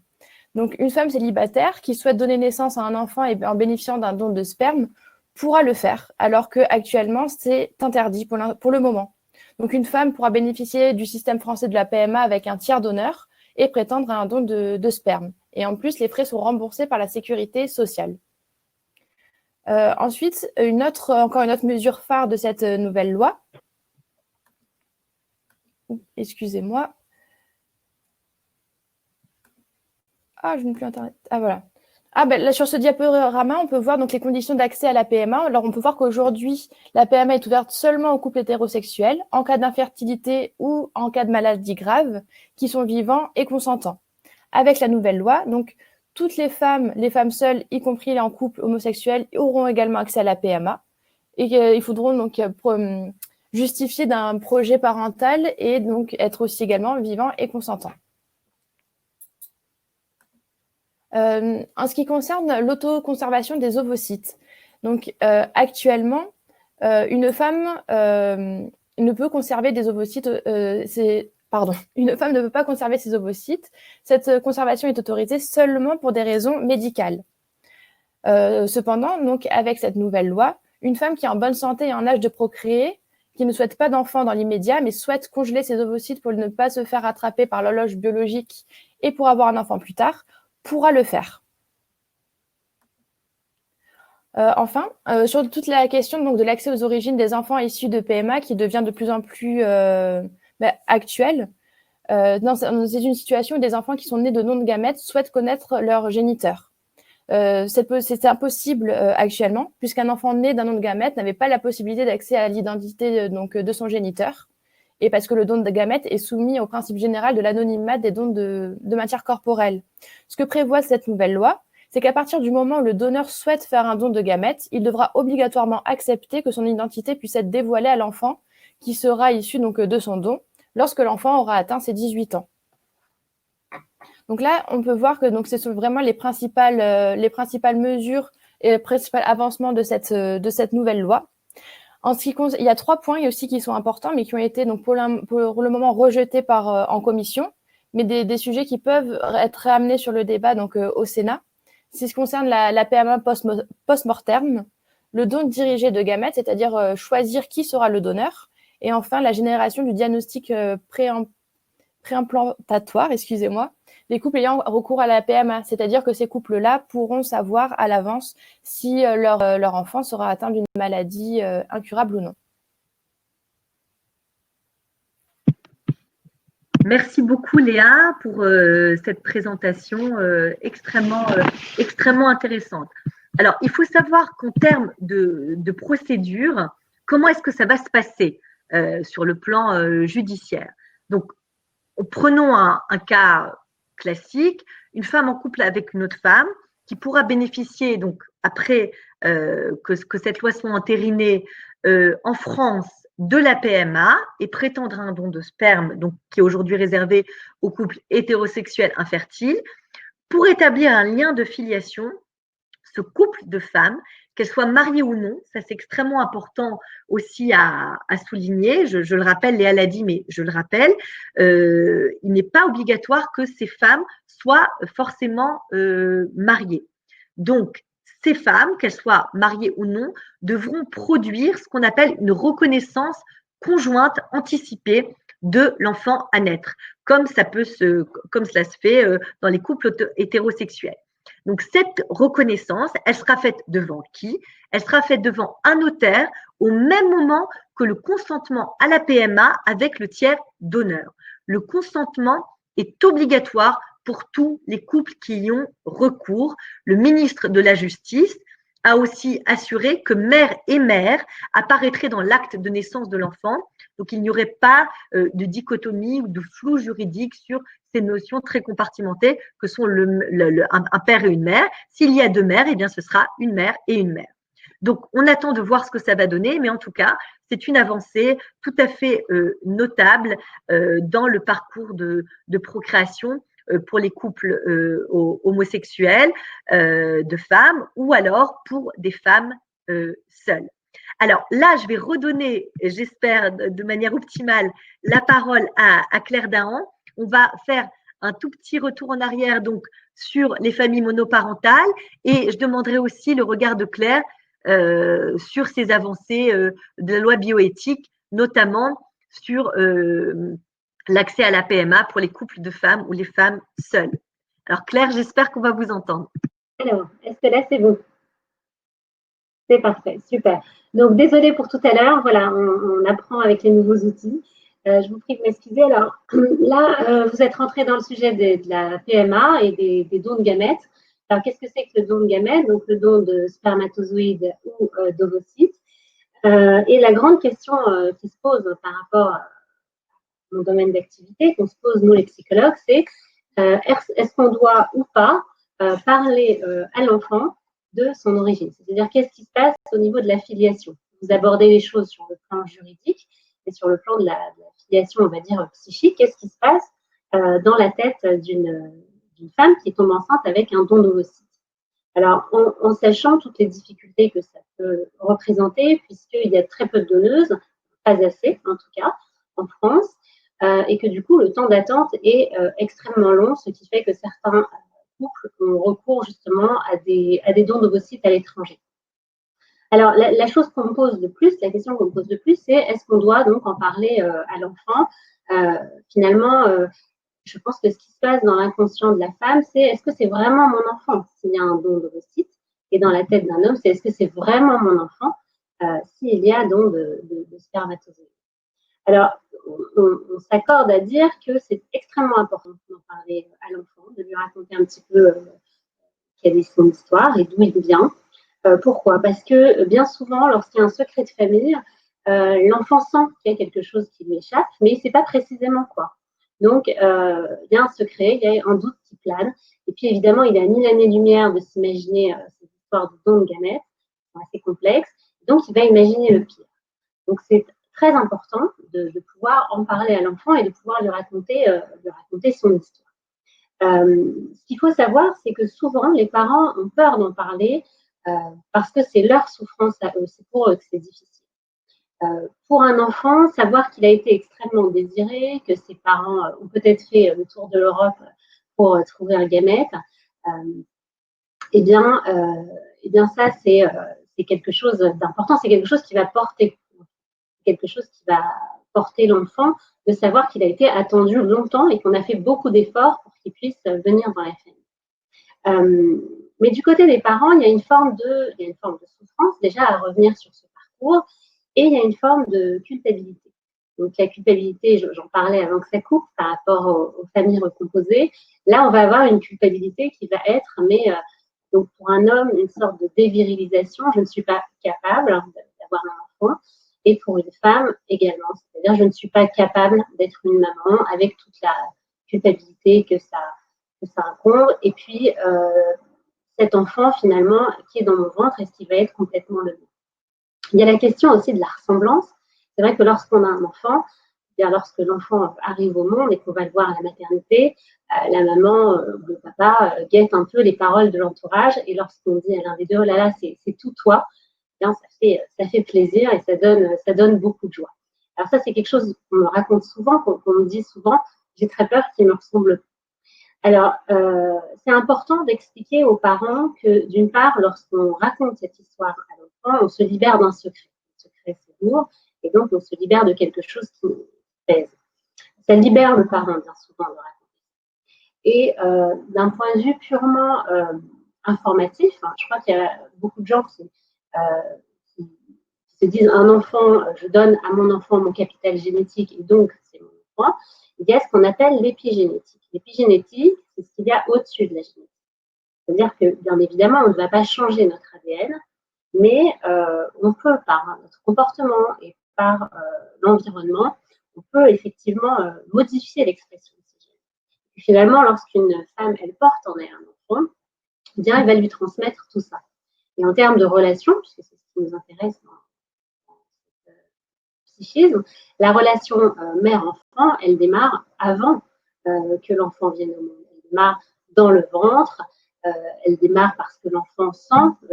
Donc, une femme célibataire qui souhaite donner naissance à un enfant et en bénéficiant d'un don de sperme pourra le faire, alors qu'actuellement, c'est interdit pour le moment. Donc, une femme pourra bénéficier du système français de la PMA avec un tiers donneur et prétendre à un don de sperme. Et en plus, les frais sont remboursés par la sécurité sociale. Ensuite, encore une autre mesure phare de cette nouvelle loi. Excusez-moi. Ah, je n'ai plus Internet. Ah, voilà. Ah, ben là, sur ce diaporama, on peut voir donc les conditions d'accès à la PMA. Alors, on peut voir qu'aujourd'hui, la PMA est ouverte seulement aux couples hétérosexuels, en cas d'infertilité ou en cas de maladie grave, qui sont vivants et consentants. Avec la nouvelle loi, donc, toutes les femmes seules, y compris les en couple homosexuel, auront également accès à la PMA. Et ils faudront donc justifier d'un projet parental et donc être aussi également vivants et consentants. En ce qui concerne l'autoconservation des ovocytes, donc actuellement, une femme ne peut conserver des ovocytes. Une femme ne peut pas conserver ses ovocytes. Cette conservation est autorisée seulement pour des raisons médicales. Cependant, donc avec cette nouvelle loi, une femme qui est en bonne santé et en âge de procréer, qui ne souhaite pas d'enfant dans l'immédiat, mais souhaite congeler ses ovocytes pour ne pas se faire rattraper par l'horloge biologique et pour avoir un enfant plus tard, pourra le faire. Enfin, sur toute la question donc, de l'accès aux origines des enfants issus de PMA qui devient de plus en plus actuelle, c'est une situation où des enfants qui sont nés de noms de gamètes souhaitent connaître leur géniteur. C'est impossible actuellement, puisqu'un enfant né d'un nom de gamète n'avait pas la possibilité d'accès à l'identité de son géniteur, et parce que le don de gamètes est soumis au principe général de l'anonymat des dons de matière corporelle. Ce que prévoit cette nouvelle loi, c'est qu'à partir du moment où le donneur souhaite faire un don de gamètes, il devra obligatoirement accepter que son identité puisse être dévoilée à l'enfant qui sera issu de son don, lorsque l'enfant aura atteint ses 18 ans. Donc là, on peut voir que ce sont vraiment les principales mesures et les principaux avancements de cette nouvelle loi. Il y a 3 points aussi qui sont importants, mais qui ont été donc pour le moment rejetés en commission, mais des sujets qui peuvent être ramenés sur le débat au Sénat. C'est ce qui concerne la PMA post-mortem, le don dirigé de gamètes, c'est-à-dire choisir qui sera le donneur, et enfin la génération du diagnostic préimplantatoire, des couples ayant recours à la PMA, c'est-à-dire que ces couples-là pourront savoir à l'avance si leur enfant sera atteint d'une maladie incurable ou non. Merci beaucoup Léa pour cette présentation extrêmement intéressante. Alors, il faut savoir qu'en termes de procédure, comment est-ce que ça va se passer sur le plan judiciaire? Donc, prenons un cas classique, une femme en couple avec une autre femme qui pourra bénéficier, donc après que cette loi soit entérinée en France, de la PMA et prétendre à un don de sperme, donc qui est aujourd'hui réservé aux couples hétérosexuels infertiles, pour établir un lien de filiation, ce couple de femmes, qu'elles soient mariées ou non, ça c'est extrêmement important aussi à souligner, je le rappelle, Léa l'a dit, mais je le rappelle, il n'est pas obligatoire que ces femmes soient forcément mariées. Donc, ces femmes, qu'elles soient mariées ou non, devront produire ce qu'on appelle une reconnaissance conjointe anticipée de l'enfant à naître, comme cela se fait dans les couples hétérosexuels. Donc, cette reconnaissance, elle sera faite devant qui? Elle sera faite devant un notaire au même moment que le consentement à la PMA avec le tiers donneur. Le consentement est obligatoire pour tous les couples qui y ont recours. Le ministre de la Justice a aussi assuré que mère et mère apparaîtraient dans l'acte de naissance de l'enfant. Donc, il n'y aurait pas de dichotomie ou de flou juridique sur ces notions très compartimentées que sont un père et une mère. S'il y a deux mères, eh bien, ce sera une mère et une mère. Donc, on attend de voir ce que ça va donner, mais en tout cas, c'est une avancée tout à fait notable dans le parcours de procréation pour les couples homosexuels de femmes ou alors pour des femmes seules. Alors là, je vais redonner, j'espère de manière optimale, la parole à Claire Dahan. On va faire un tout petit retour en arrière donc sur les familles monoparentales et je demanderai aussi le regard de Claire sur ces avancées de la loi bioéthique, notamment sur l'accès à la PMA pour les couples de femmes ou les femmes seules. Alors Claire, j'espère qu'on va vous entendre. Alors, est-ce que là c'est bon? C'est parfait, super. Donc, désolée pour tout à l'heure, voilà, on apprend avec les nouveaux outils. Je vous prie de m'excuser. Alors, là, vous êtes rentré dans le sujet de la PMA et des dons de gamètes. Alors, qu'est-ce que c'est que le don de gamètes? Donc, le don de spermatozoïdes ou d'ovocytes. Et la grande question qui se pose par rapport à mon domaine d'activité, qu'on se pose nous les psychologues, c'est est-ce qu'on doit ou pas parler à l'enfant de son origine? C'est-à-dire, qu'est-ce qui se passe au niveau de la filiation? Vous abordez les choses sur le plan juridique et sur le plan de la filiation, on va dire, psychique. Qu'est-ce qui se passe dans la tête d'une femme qui tombe enceinte avec un don d'ovocytes? Alors, en sachant toutes les difficultés que ça peut représenter, puisqu'il y a très peu de donneuses, pas assez en tout cas, en France, et que du coup, le temps d'attente est extrêmement long, ce qui fait que certains couples ont recours justement à des dons d'ovocytes à l'étranger. Alors, la chose qu'on me pose de plus, la question qu'on me pose de plus, c'est est-ce qu'on doit donc en parler à l'enfant? Finalement, je pense que ce qui se passe dans l'inconscient de la femme, c'est est-ce que c'est vraiment mon enfant s'il y a un don d'ovocytes? Et dans la tête d'un homme, c'est est-ce que c'est vraiment mon enfant s'il y a don de spermatozoïdes? Alors, on s'accorde à dire que c'est extrêmement important d'en parler à l'enfant, de lui raconter un petit peu quelle est son histoire et d'où il vient. Pourquoi? Parce que bien souvent, lorsqu'il y a un secret de famille, l'enfant sent qu'il y a quelque chose qui lui échappe, mais il ne sait pas précisément quoi. Donc, il y a un secret, il y a un doute qui plane. Et puis, évidemment, il a 1000 années-lumière de s'imaginer cette histoire de don de gamètes, assez complexe. Donc, il va imaginer le pire. Donc, c'est très important de pouvoir en parler à l'enfant et de pouvoir lui raconter son histoire. Ce qu'il faut savoir, c'est que souvent, les parents ont peur d'en parler parce que c'est leur souffrance à eux, c'est pour eux que c'est difficile. Pour un enfant, savoir qu'il a été extrêmement désiré, que ses parents ont peut-être fait le tour de l'Europe pour trouver un gamète, eh bien ça, c'est quelque chose d'important, c'est quelque chose qui va porter l'enfant, de savoir qu'il a été attendu longtemps et qu'on a fait beaucoup d'efforts pour qu'il puisse venir dans la famille. Mais du côté des parents, il y a une forme de souffrance déjà à revenir sur ce parcours, et il y a une forme de culpabilité. Donc la culpabilité, j'en parlais avant que ça coupe par rapport aux familles recomposées. Là, on va avoir une culpabilité qui va être, donc pour un homme, une sorte de dévirilisation. Je ne suis pas capable d'avoir un enfant. Et pour une femme également. C'est-à-dire, je ne suis pas capable d'être une maman avec toute la culpabilité que ça incombe. Et puis, cet enfant, finalement, qui est dans mon ventre, est-ce qu'il va être complètement le mien? Il y a la question aussi de la ressemblance. C'est vrai que lorsqu'on a un enfant, bien lorsque l'enfant arrive au monde et qu'on va le voir à la maternité, la maman ou le papa guette un peu les paroles de l'entourage. Et lorsqu'on dit à l'un des deux, oh là là, c'est tout toi, bien, ça fait plaisir et ça donne beaucoup de joie. Alors ça, c'est quelque chose qu'on me raconte souvent, qu'on me dit souvent, j'ai très peur qu'il me ressemble. Alors, c'est important d'expliquer aux parents que, d'une part, lorsqu'on raconte cette histoire à l'enfant, on se libère d'un secret. Le secret, c'est lourd, et donc on se libère de quelque chose qui nous pèse. Ça libère le parent, bien souvent, de raconter. Et d'un point de vue purement informatif, je crois qu'il y a beaucoup de gens qui se disent un enfant, je donne à mon enfant mon capital génétique et donc c'est mon enfant. Il y a ce qu'on appelle l'épigénétique. L'épigénétique, c'est ce qu'il y a au-dessus de la génétique. C'est-à-dire que, bien évidemment, on ne va pas changer notre ADN, mais on peut, par notre comportement et par l'environnement, on peut effectivement modifier l'expression de ces gènes. Et finalement, lorsqu'une femme, elle porte en elle un enfant, eh bien, elle va lui transmettre tout ça. Et en termes de relations, puisque c'est ce qui nous intéresse dans psychisme, la relation mère-enfant, elle démarre avant que l'enfant vienne au monde. Elle démarre dans le ventre, elle démarre parce que l'enfant sent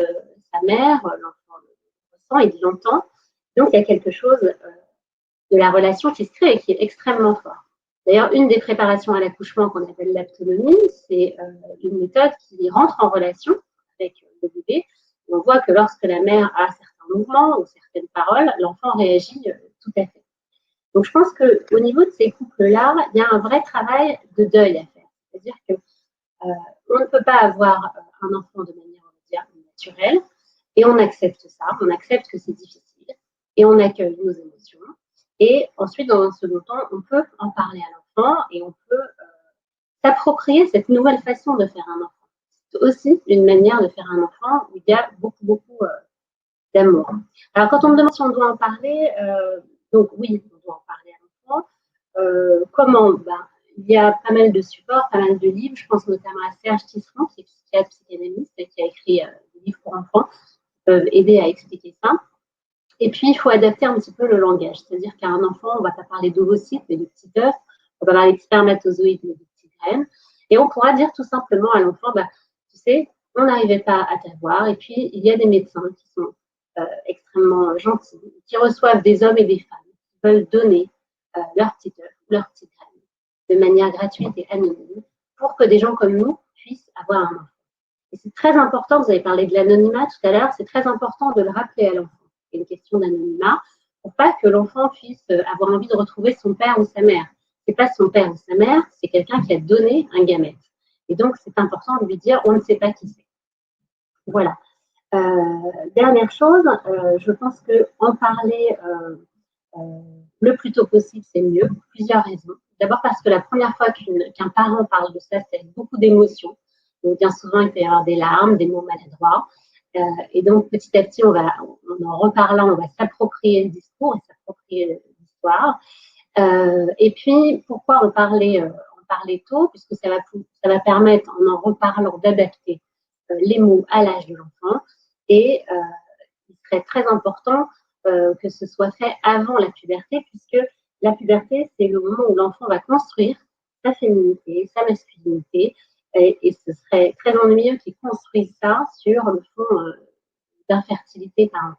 sa mère, l'enfant le ressent, il l'entend. Donc, il y a quelque chose de la relation qui se crée et qui est extrêmement fort. D'ailleurs, une des préparations à l'accouchement qu'on appelle l'aptonomie, c'est une méthode qui rentre en relation avec le bébé. Et on voit que lorsque la mère a certains mouvements ou certaines paroles, l'enfant réagit tout à fait. Donc, je pense qu'au niveau de ces couples-là, il y a un vrai travail de deuil à faire. C'est-à-dire que on ne peut pas avoir un enfant de manière, on va dire, naturelle, et on accepte ça, on accepte que c'est difficile, et on accueille nos émotions. Et ensuite, dans un second temps, on peut en parler à l'enfant et on peut s'approprier cette nouvelle façon de faire un enfant. C'est aussi une manière de faire un enfant où il y a beaucoup d'amour. Alors, quand on me demande si on doit en parler, donc oui, on doit en parler à l'enfant. Comment il y a pas mal de supports, pas mal de livres. Je pense notamment à Serge Tisserand, qui est psychiatre psychanalyste et qui a écrit des livres pour enfants, qui peuvent aider à expliquer ça. Et puis, il faut adapter un petit peu le langage. C'est-à-dire qu'à un enfant, on ne va pas parler d'ovocytes, mais de petits œufs. On va parler de spermatozoïdes, mais de petites graines. Et on pourra dire tout simplement à l'enfant, tu sais, on n'arrivait pas à t'avoir. Et puis, il y a des médecins qui sont extrêmement gentils, qui reçoivent des hommes et des femmes qui veulent donner leurs petits œufs, leurs petites graines de manière gratuite et anonyme pour que des gens comme nous puissent avoir un enfant. Et c'est très important, vous avez parlé de l'anonymat tout à l'heure, c'est très important de le rappeler à l'enfant. C'est une question d'anonymat pour pas que l'enfant puisse avoir envie de retrouver son père ou sa mère. C'est pas son père ou sa mère, c'est quelqu'un qui a donné un gamète. Et donc, c'est important de lui dire, on ne sait pas qui c'est. Voilà. Dernière chose, je pense qu'en parler le plus tôt possible, c'est mieux, pour plusieurs raisons. D'abord parce que la première fois qu'un parent parle de ça, c'est avec beaucoup d'émotions. Donc, bien souvent, il peut y avoir des larmes, des mots maladroits. Et donc, petit à petit, en reparlant, on va s'approprier le discours et s'approprier l'histoire. Et puis, pourquoi en parler tôt? Puisque ça va permettre, en reparlant, d'adapter les mots à l'âge de l'enfant. Et il serait très important que ce soit fait avant la puberté, puisque la puberté, c'est le moment où l'enfant va construire sa féminité, sa masculinité, et ce serait très ennuyeux qu'il construise ça sur le fond d'infertilité parentale.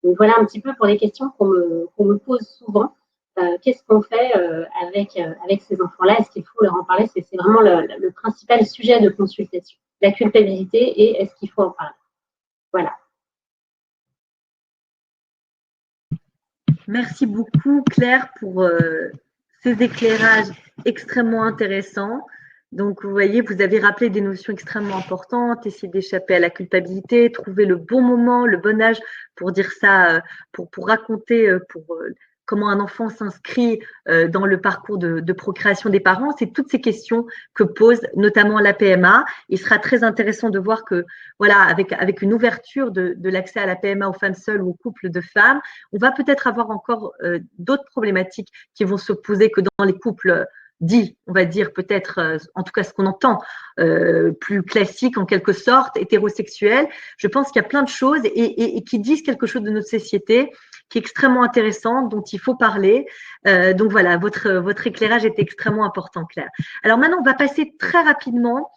Donc voilà un petit peu pour les questions qu'on me pose souvent. Qu'est-ce qu'on fait avec ces enfants-là? Est-ce qu'il faut leur en parler? C'est vraiment le principal sujet de consultation. La culpabilité et est-ce qu'il faut en parler? Voilà. Merci beaucoup, Claire, pour ces éclairages extrêmement intéressants. Donc, vous voyez, vous avez rappelé des notions extrêmement importantes, essayer d'échapper à la culpabilité, trouver le bon moment, le bon âge pour dire ça, pour raconter comment un enfant s'inscrit dans le parcours de procréation des parents. C'est toutes ces questions que pose notamment la PMA. Il sera très intéressant de voir que, voilà, avec une ouverture de l'accès à la PMA aux femmes seules ou aux couples de femmes, on va peut-être avoir encore d'autres problématiques qui vont se poser que dans les couples dits, on va dire peut-être, en tout cas ce qu'on entend, plus classique en quelque sorte, hétérosexuel. Je pense qu'il y a plein de choses et qui disent quelque chose de notre société qui est extrêmement intéressant, dont il faut parler. Donc voilà, votre éclairage est extrêmement important, Claire. Alors maintenant, on va passer très rapidement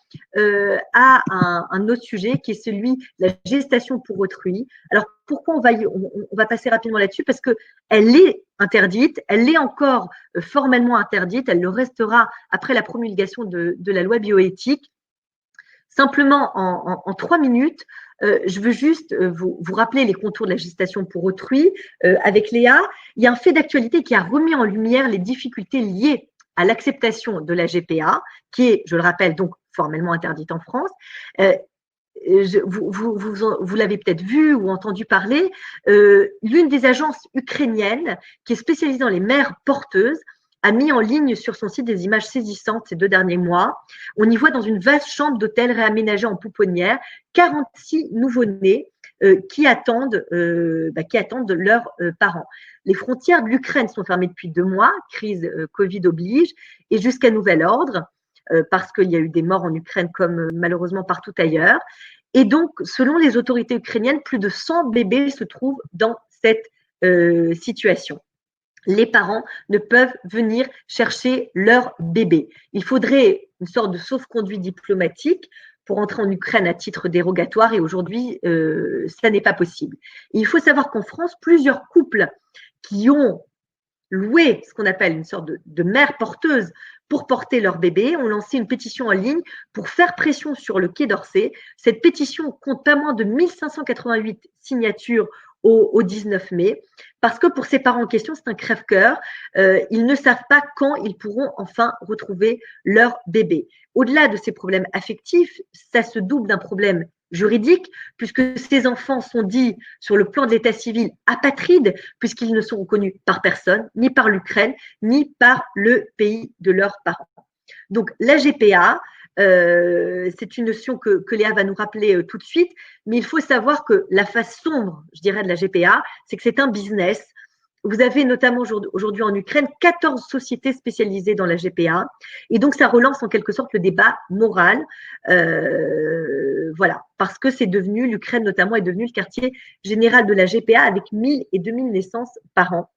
à un autre sujet qui est celui de la gestation pour autrui. Alors pourquoi on va passer rapidement là-dessus? Parce qu'elle est interdite, elle est encore formellement interdite, elle le restera après la promulgation de la loi bioéthique. Simplement, en 3 minutes, je veux juste vous rappeler les contours de la gestation pour autrui. Avec Léa, il y a un fait d'actualité qui a remis en lumière les difficultés liées à l'acceptation de la GPA, qui est, je le rappelle, donc formellement interdite en France. Vous l'avez peut-être vu ou entendu parler, l'une des agences ukrainiennes qui est spécialisée dans les mères porteuses a mis en ligne sur son site des images saisissantes ces 2 derniers mois. On y voit dans une vaste chambre d'hôtel réaménagée en pouponnière 46 nouveau-nés qui attendent leurs parents. Les frontières de l'Ukraine sont fermées depuis 2 mois, crise Covid oblige, et jusqu'à nouvel ordre, parce qu'il y a eu des morts en Ukraine comme malheureusement partout ailleurs. Et donc, selon les autorités ukrainiennes, plus de 100 bébés se trouvent dans cette situation. Les parents ne peuvent venir chercher leur bébé. Il faudrait une sorte de sauf-conduit diplomatique pour entrer en Ukraine à titre dérogatoire et aujourd'hui, ça n'est pas possible. Et il faut savoir qu'en France, plusieurs couples qui ont loué ce qu'on appelle une sorte de mère porteuse pour porter leur bébé ont lancé une pétition en ligne pour faire pression sur le Quai d'Orsay. Cette pétition compte pas moins de 1588 signatures au 19 mai, parce que pour ces parents en question, c'est un crève-cœur. Ils ne savent pas quand ils pourront enfin retrouver leur bébé. Au-delà de ces problèmes affectifs, ça se double d'un problème juridique, puisque ces enfants sont dits, sur le plan de l'état civil, apatrides, puisqu'ils ne sont reconnus par personne, ni par l'Ukraine, ni par le pays de leurs parents. Donc, la GPA, c'est une notion que Léa va nous rappeler tout de suite, mais il faut savoir que la face sombre, je dirais, de la GPA, c'est que c'est un business. Vous avez notamment aujourd'hui en Ukraine 14 sociétés spécialisées dans la GPA, et donc ça relance en quelque sorte le débat moral, voilà, parce que c'est devenu, l'Ukraine notamment est devenue le quartier général de la GPA avec 1000 et 2000 naissances par an.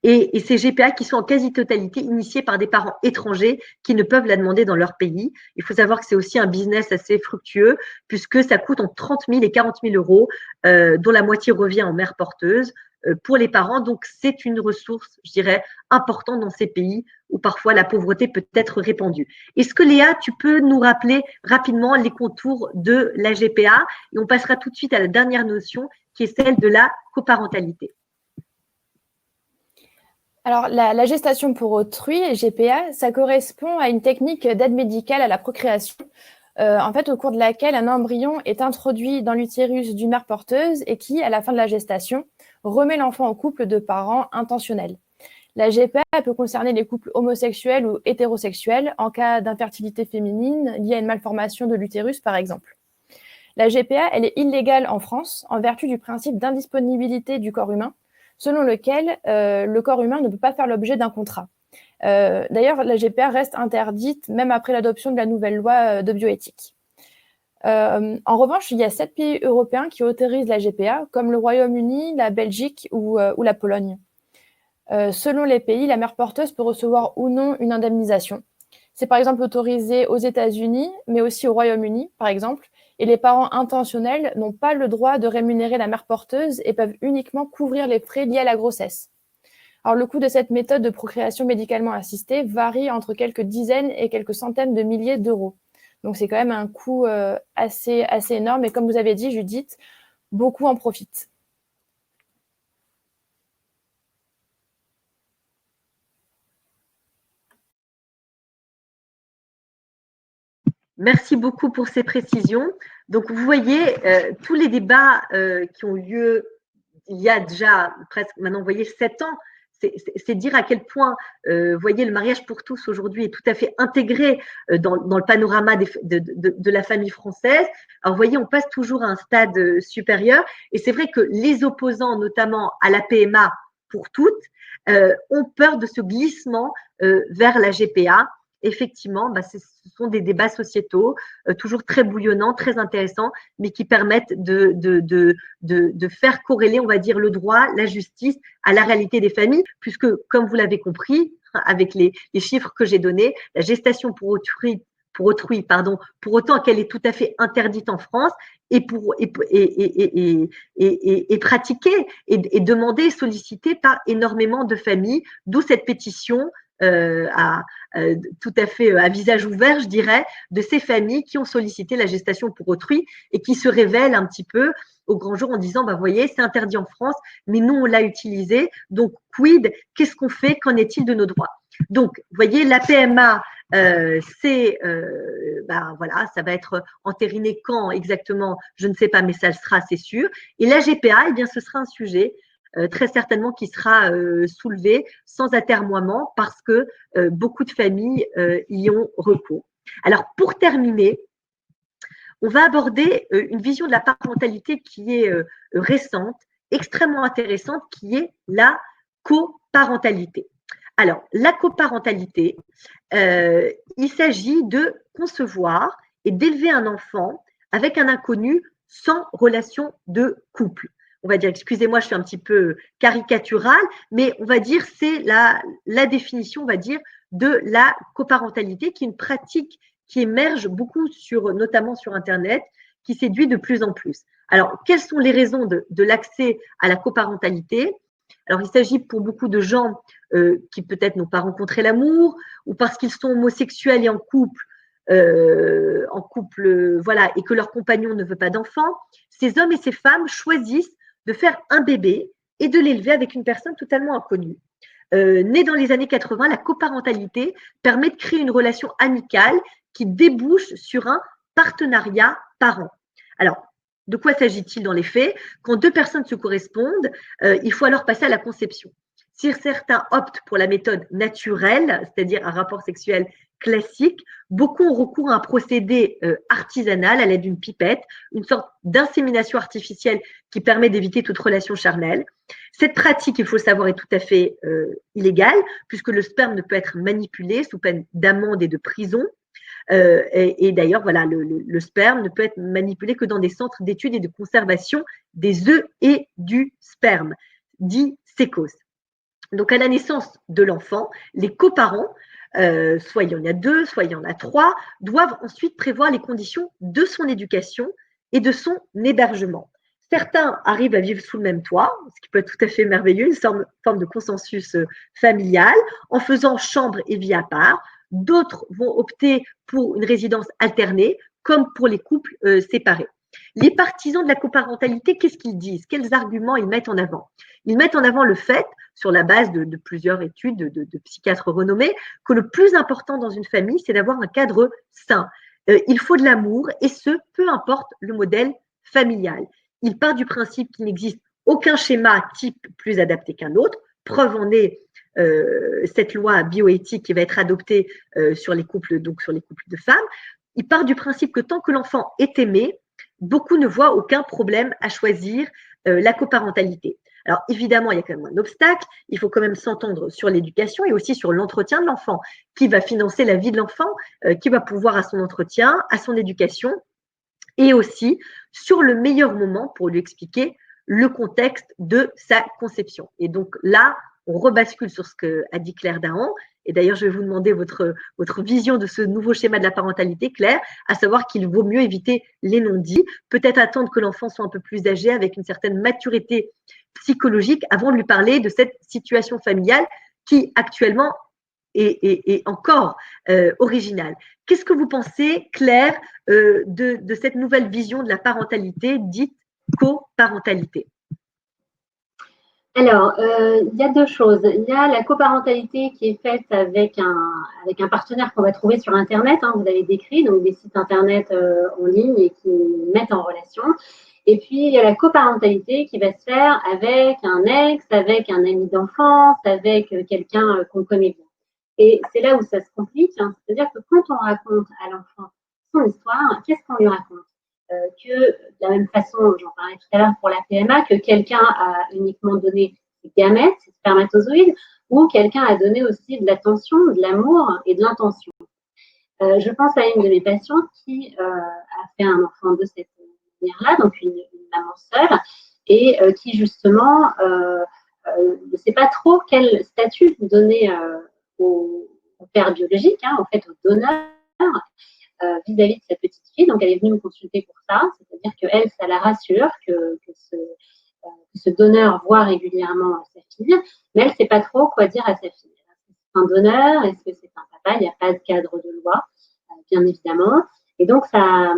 Et ces GPA qui sont en quasi-totalité initiés par des parents étrangers qui ne peuvent la demander dans leur pays. Il faut savoir que c'est aussi un business assez fructueux puisque ça coûte entre 30 000 et 40 000 euros, dont la moitié revient en mère porteuse pour les parents. Donc, c'est une ressource, je dirais, importante dans ces pays où parfois la pauvreté peut être répandue. Est-ce que Léa, tu peux nous rappeler rapidement les contours de la GPA et on passera tout de suite à la dernière notion qui est celle de la coparentalité. Alors, la gestation pour autrui, GPA, ça correspond à une technique d'aide médicale à la procréation, en fait, au cours de laquelle un embryon est introduit dans l'utérus d'une mère porteuse et qui, à la fin de la gestation, remet l'enfant au couple de parents intentionnels. La GPA peut concerner les couples homosexuels ou hétérosexuels en cas d'infertilité féminine liée à une malformation de l'utérus, par exemple. La GPA, elle est illégale en France en vertu du principe d'indisponibilité du corps humain, selon lequel le corps humain ne peut pas faire l'objet d'un contrat. D'ailleurs, la GPA reste interdite même après l'adoption de la nouvelle loi de bioéthique. En revanche, il y a 7 pays européens qui autorisent la GPA, comme le Royaume-Uni, la Belgique ou la Pologne. Selon les pays, la mère porteuse peut recevoir ou non une indemnisation. C'est par exemple autorisé aux États-Unis, mais aussi au Royaume-Uni, par exemple, et les parents intentionnels n'ont pas le droit de rémunérer la mère porteuse et peuvent uniquement couvrir les frais liés à la grossesse. Alors, le coût de cette méthode de procréation médicalement assistée varie entre quelques dizaines et quelques centaines de milliers d'euros. Donc, c'est quand même un coût assez énorme. Et comme vous avez dit, Judith, beaucoup en profitent. Merci beaucoup pour ces précisions. Donc, vous voyez, tous les débats qui ont lieu il y a déjà presque, maintenant, vous voyez, 7 ans, c'est dire à quel point, vous voyez, le mariage pour tous aujourd'hui est tout à fait intégré dans le panorama de la famille française. Alors, vous voyez, on passe toujours à un stade supérieur. Et c'est vrai que les opposants, notamment à la PMA pour toutes, ont peur de ce glissement vers la GPA. Effectivement, ce sont des débats sociétaux toujours très bouillonnants, très intéressants, mais qui permettent de faire corréler, on va dire, le droit, la justice à la réalité des familles, puisque, comme vous l'avez compris, avec les chiffres que j'ai donnés, la gestation pour autrui, pour autant qu'elle est tout à fait interdite en France, est pratiquée et demandée, sollicitée par énormément de familles, d'où cette pétition tout à fait à visage ouvert, je dirais, de ces familles qui ont sollicité la gestation pour autrui et qui se révèlent un petit peu au grand jour en disant, vous voyez, c'est interdit en France, mais nous, on l'a utilisé, donc quid, qu'est-ce qu'on fait, qu'en est-il de nos droits? Donc, vous voyez, la PMA, voilà, ça va être entériné quand exactement, je ne sais pas, mais ça le sera, c'est sûr. Et la GPA, eh bien, ce sera un sujet très certainement qui sera soulevé sans atermoiement parce que beaucoup de familles y ont recours. Alors, pour terminer, on va aborder une vision de la parentalité qui est récente, extrêmement intéressante, qui est la coparentalité. Alors, la coparentalité, il s'agit de concevoir et d'élever un enfant avec un inconnu sans relation de couple. On va dire, excusez-moi, je suis un petit peu caricaturale, mais on va dire c'est la définition, on va dire, de la coparentalité, qui est une pratique qui émerge beaucoup notamment sur Internet, qui séduit de plus en plus. Alors, quelles sont les raisons de l'accès à la coparentalité? Alors, il s'agit pour beaucoup de gens qui peut-être n'ont pas rencontré l'amour ou parce qu'ils sont homosexuels et en couple, voilà, et que leur compagnon ne veut pas d'enfant. Ces hommes et ces femmes choisissent de faire un bébé et de l'élever avec une personne totalement inconnue. Née dans les années 80, la coparentalité permet de créer une relation amicale qui débouche sur un partenariat parent. Alors, de quoi s'agit-il dans les faits? Quand deux personnes se correspondent, il faut alors passer à la conception. Si certains optent pour la méthode naturelle, c'est-à-dire un rapport sexuel classique, beaucoup ont recours à un procédé artisanal à l'aide d'une pipette, une sorte d'insémination artificielle qui permet d'éviter toute relation charnelle. Cette pratique, il faut le savoir, est tout à fait illégale, puisque le sperme ne peut être manipulé sous peine d'amende et de prison. Et d'ailleurs, voilà, le sperme ne peut être manipulé que dans des centres d'études et de conservation des œufs et du sperme, dit SECOS. Donc, à la naissance de l'enfant, les coparents, soit il y en a 2, soit il y en a 3, doivent ensuite prévoir les conditions de son éducation et de son hébergement. Certains arrivent à vivre sous le même toit, ce qui peut être tout à fait merveilleux, une forme de consensus familial, en faisant chambre et vie à part. D'autres vont opter pour une résidence alternée, comme pour les couples séparés. Les partisans de la coparentalité, qu'est-ce qu'ils disent? Quels arguments ils mettent en avant? Ils mettent en avant le fait, sur la base de plusieurs études de psychiatres renommés, que le plus important dans une famille, c'est d'avoir un cadre sain. Il faut de l'amour, et ce, peu importe le modèle familial. Il part du principe qu'il n'existe aucun schéma type plus adapté qu'un autre. Preuve en est cette loi bioéthique qui va être adoptée sur les couples, donc sur les couples de femmes. Il part du principe que tant que l'enfant est aimé, beaucoup ne voient aucun problème à choisir la coparentalité. Alors évidemment, il y a quand même un obstacle, il faut quand même s'entendre sur l'éducation et aussi sur l'entretien de l'enfant, qui va financer la vie de l'enfant, qui va pouvoir à son entretien, à son éducation, et aussi sur le meilleur moment pour lui expliquer le contexte de sa conception. Et donc là, on rebascule sur ce qu'a dit Claire Dahan. Et d'ailleurs, je vais vous demander votre vision de ce nouveau schéma de la parentalité, Claire, à savoir qu'il vaut mieux éviter les non-dits, peut-être attendre que l'enfant soit un peu plus âgé, avec une certaine maturité psychologique, avant de lui parler de cette situation familiale qui actuellement est encore originale. Qu'est-ce que vous pensez, Claire, de cette nouvelle vision de la parentalité dite coparentalité? Alors, il y a deux choses. Il y a la coparentalité qui est faite avec un partenaire qu'on va trouver sur Internet, hein, vous avez décrit, donc des sites Internet en ligne et qui mettent en relation. Et puis, il y a la coparentalité qui va se faire avec un ex, avec un ami d'enfance, avec quelqu'un qu'on connaît bien. Et c'est là où ça se complique, hein. C'est-à-dire que quand on raconte à l'enfant son histoire, qu'est-ce qu'on lui raconte? Que de la même façon, j'en parlais tout à l'heure pour la PMA, que quelqu'un a uniquement donné ses gamètes, ses spermatozoïdes, ou quelqu'un a donné aussi de l'attention, de l'amour et de l'intention. Je pense à une de mes patientes qui a fait un enfant de cette manière-là, donc une maman seule, et qui justement ne sait pas trop quel statut donner au père biologique, hein, en fait au donneur, vis-à-vis de sa petite fille. Donc, elle est venue me consulter pour ça. C'est-à-dire qu'elle, ça la rassure que ce donneur voit régulièrement sa fille, mais elle ne sait pas trop quoi dire à sa fille. Est-ce que c'est un donneur? Est-ce que c'est un papa? Il n'y a pas de cadre de loi, bien évidemment. Et donc, ça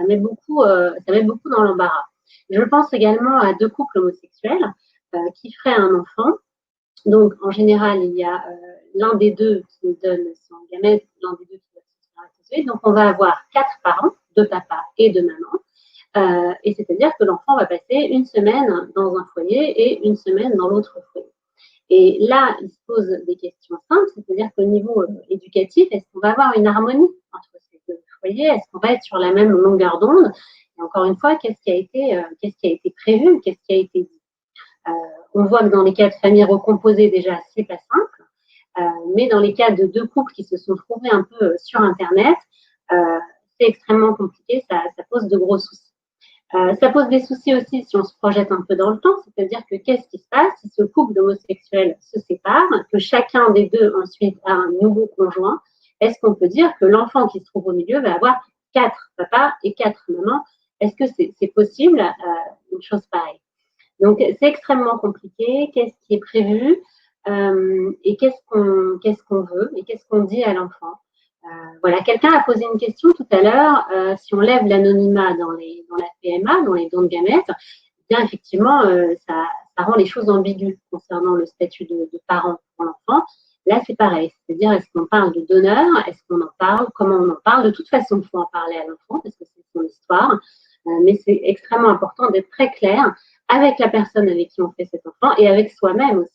met beaucoup dans l'embarras. Je pense également à deux couples homosexuels qui feraient un enfant. Donc, en général, il y a l'un des deux qui donne son gamète, l'un des deux qui donne son spermatozoïde. Donc, on va avoir 4 parents, 2 papas et 2 mamans. Et c'est-à-dire que l'enfant va passer une semaine dans un foyer et une semaine dans l'autre foyer. Et là, il se pose des questions simples, c'est-à-dire qu'au niveau éducatif, est-ce qu'on va avoir une harmonie entre ces deux foyers? Est-ce qu'on va être sur la même longueur d'onde? Et encore une fois, qu'est-ce qui a été prévu? Qu'est-ce qui a été dit? On voit que dans les cas de familles recomposées, déjà, c'est pas simple. Mais dans les cas de deux couples qui se sont trouvés un peu sur Internet, c'est extrêmement compliqué, ça pose de gros soucis. Ça pose des soucis aussi si on se projette un peu dans le temps, c'est-à-dire que qu'est-ce qui se passe si ce couple d'homosexuels se sépare, que chacun des deux ensuite a un nouveau conjoint? Est-ce qu'on peut dire que l'enfant qui se trouve au milieu va avoir 4 papas et 4 mamans? Est-ce que c'est possible, une chose pareille? Donc, c'est extrêmement compliqué. Qu'est-ce qui est prévu et qu'est-ce qu'on veut et qu'est-ce qu'on dit à l'enfant? Voilà, quelqu'un a posé une question tout à l'heure. Si on lève l'anonymat dans la PMA, dans les dons de gamètes, bien effectivement, ça rend les choses ambiguës concernant le statut de parent pour l'enfant. Là, c'est pareil, c'est-à-dire est-ce qu'on parle de donneur, est-ce qu'on en parle, comment on en parle? De toute façon, il faut en parler à l'enfant parce que c'est son histoire, mais c'est extrêmement important d'être très clair avec la personne avec qui on fait cet enfant et avec soi-même aussi.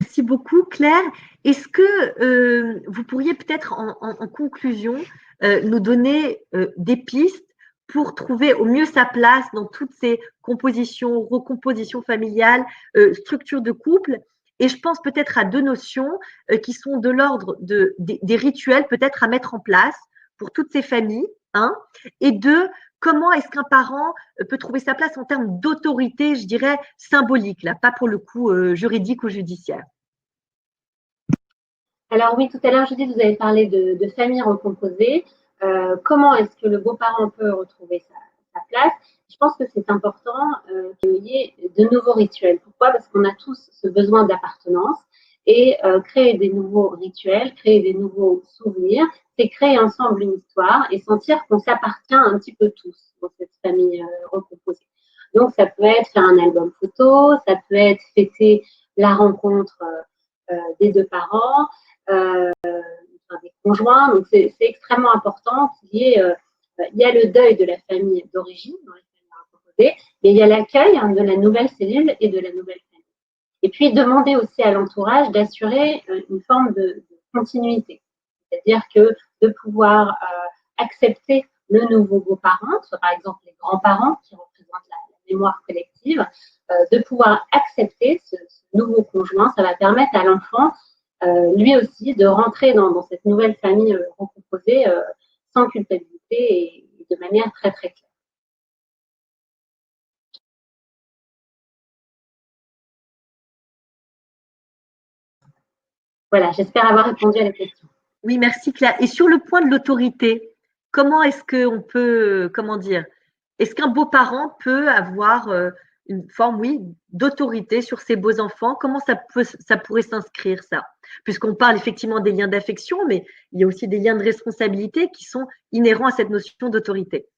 Merci beaucoup, Claire. Est-ce que vous pourriez peut-être en conclusion nous donner des pistes pour trouver au mieux sa place dans toutes ces compositions, recompositions familiales, structures de couple? Et je pense peut-être à deux notions qui sont de l'ordre des rituels peut-être à mettre en place pour toutes ces familles, hein, et deux, comment est-ce qu'un parent peut trouver sa place en termes d'autorité, je dirais, symbolique, là, pas pour le coup juridique ou judiciaire? Alors oui, tout à l'heure, Judith, vous avez parlé de famille recomposée. Comment est-ce que le beau-parent peut retrouver sa place? Je pense que c'est important qu'il y ait de nouveaux rituels. Pourquoi? Parce qu'on a tous ce besoin d'appartenance et créer des nouveaux rituels, créer des nouveaux souvenirs, c'est créer ensemble une histoire et sentir qu'on s'appartient un petit peu tous dans cette famille recomposée. Donc, ça peut être faire un album photo, ça peut être fêter la rencontre des deux parents, des conjoints. Donc, c'est extrêmement important qu'il y ait, il y a le deuil de la famille d'origine dans les familles recomposées, mais il y a l'accueil de la nouvelle cellule et de la nouvelle famille. Et puis, demander aussi à l'entourage d'assurer une forme de continuité. C'est-à-dire que de pouvoir accepter le nouveau beau-parent, soit par exemple les grands-parents qui représentent la mémoire collective, de pouvoir accepter ce nouveau conjoint, ça va permettre à l'enfant lui aussi de rentrer dans cette nouvelle famille recomposée sans culpabilité et de manière très très claire. Voilà, j'espère avoir répondu à la question. Oui, merci Claire. Et sur le point de l'autorité, comment est-ce qu'on peut, comment dire, est-ce qu'un beau-parent peut avoir une forme, oui, d'autorité sur ses beaux-enfants? Comment ça pourrait s'inscrire, ça? Puisqu'on parle effectivement des liens d'affection, mais il y a aussi des liens de responsabilité qui sont inhérents à cette notion d'autorité.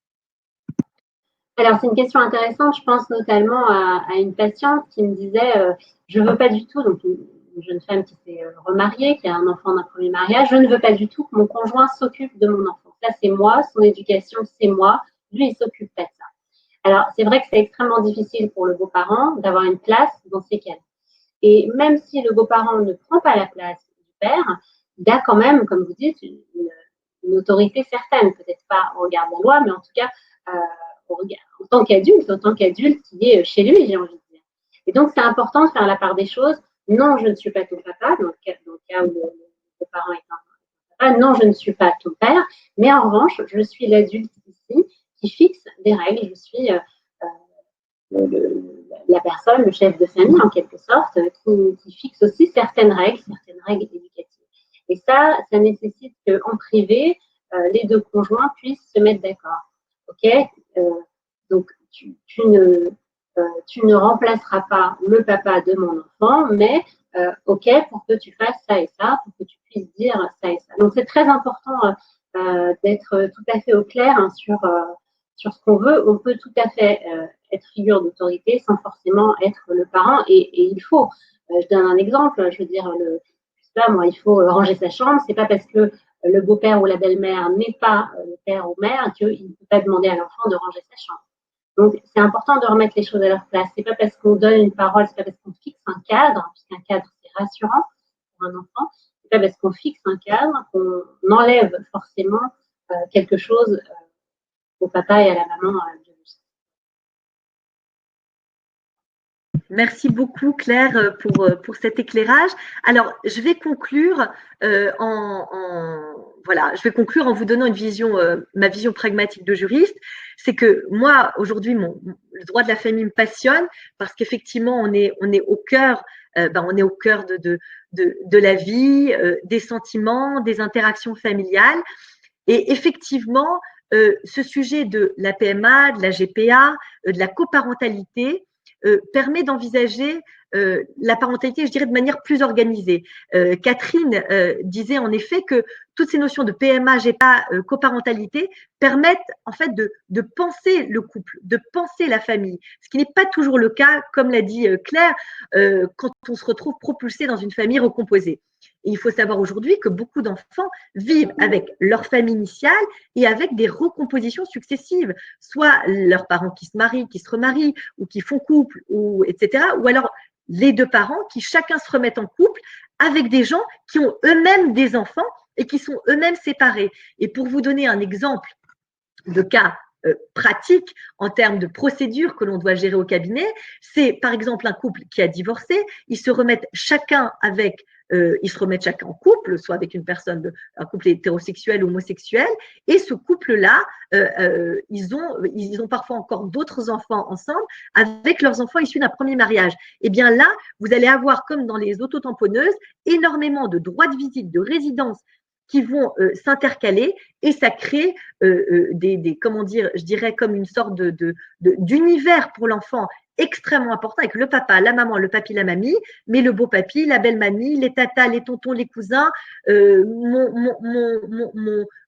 Alors, c'est une question intéressante. Je pense notamment à une patiente qui me disait je ne veux pas du tout, donc une jeune femme qui s'est remariée, qui a un enfant d'un premier mariage, je ne veux pas du tout que mon conjoint s'occupe de mon enfant. Ça, c'est moi, son éducation, c'est moi. Lui, il ne s'occupe pas de ça. Alors, c'est vrai que c'est extrêmement difficile pour le beau-parent d'avoir une place dans ces cas-là. Et même si le beau-parent ne prend pas la place du père, il a quand même, comme vous dites, une autorité certaine. Peut-être pas au regard de la loi, mais en tout cas, en tant qu'adulte qui est chez lui, j'ai envie de dire. Et donc, c'est important de faire la part des choses. Non, je ne suis pas ton papa, dans le cas où le parent est un papa. Non, je ne suis pas ton père, mais en revanche, je suis l'adulte ici qui fixe des règles. Je suis la personne, le chef de famille en quelque sorte, qui fixe aussi certaines règles éducatives. Et ça nécessite qu'en privé, les deux conjoints puissent se mettre d'accord. Ok, donc tu ne remplaceras pas le papa de mon enfant, mais ok, pour que tu fasses ça et ça, pour que tu puisses dire ça et ça. Donc c'est très important d'être tout à fait au clair sur ce qu'on veut. On peut tout à fait être figure d'autorité sans forcément être le parent, et il faut. Je donne un exemple, je veux dire, là, moi, il faut ranger sa chambre. C'est pas parce que le beau-père ou la belle-mère n'est pas le père ou mère qu'il ne peut pas demander à l'enfant de ranger sa chambre. Donc, c'est important de remettre les choses à leur place. C'est pas parce qu'on donne une parole, c'est pas parce qu'on fixe un cadre, puisqu'un cadre, c'est rassurant pour un enfant. C'est pas parce qu'on fixe un cadre qu'on enlève forcément quelque chose au papa et à la maman. Merci beaucoup Claire pour cet éclairage. Alors, je vais conclure voilà, je vais conclure en vous donnant une vision, ma vision pragmatique de juriste. C'est que moi, aujourd'hui, le droit de la famille me passionne parce qu'effectivement, on est au cœur, on est au cœur de la vie, des sentiments, des interactions familiales. Et effectivement, ce sujet de la PMA, de la GPA, de la coparentalité, permet d'envisager la parentalité, je dirais, de manière plus organisée. Catherine disait en effet que toutes ces notions de PMA, GPA, coparentalité permettent en fait de penser le couple, de penser la famille, ce qui n'est pas toujours le cas, comme l'a dit Claire, quand on se retrouve propulsé dans une famille recomposée. Et il faut savoir aujourd'hui que beaucoup d'enfants vivent avec leur famille initiale et avec des recompositions successives, soit leurs parents qui se marient, qui se remarient, ou qui font couple, ou etc. Ou alors les deux parents qui chacun se remettent en couple avec des gens qui ont eux-mêmes des enfants et qui sont eux-mêmes séparés. Et pour vous donner un exemple de cas pratique en termes de procédures que l'on doit gérer au cabinet, c'est par exemple un couple qui a divorcé, ils se remettent chacun en couple, soit avec une personne, un couple hétérosexuel ou homosexuel, et ce couple-là, ils ont parfois encore d'autres enfants ensemble avec leurs enfants issus d'un premier mariage. Et bien là, vous allez avoir, comme dans les autotamponneuses, énormément de droits de visite, de résidence qui vont s'intercaler et ça crée comment dire, je dirais comme une sorte d'univers pour l'enfant extrêmement important avec le papa, la maman, le papi, la mamie, mais le beau papi, la belle mamie, les tatas, les tontons, les cousins, mon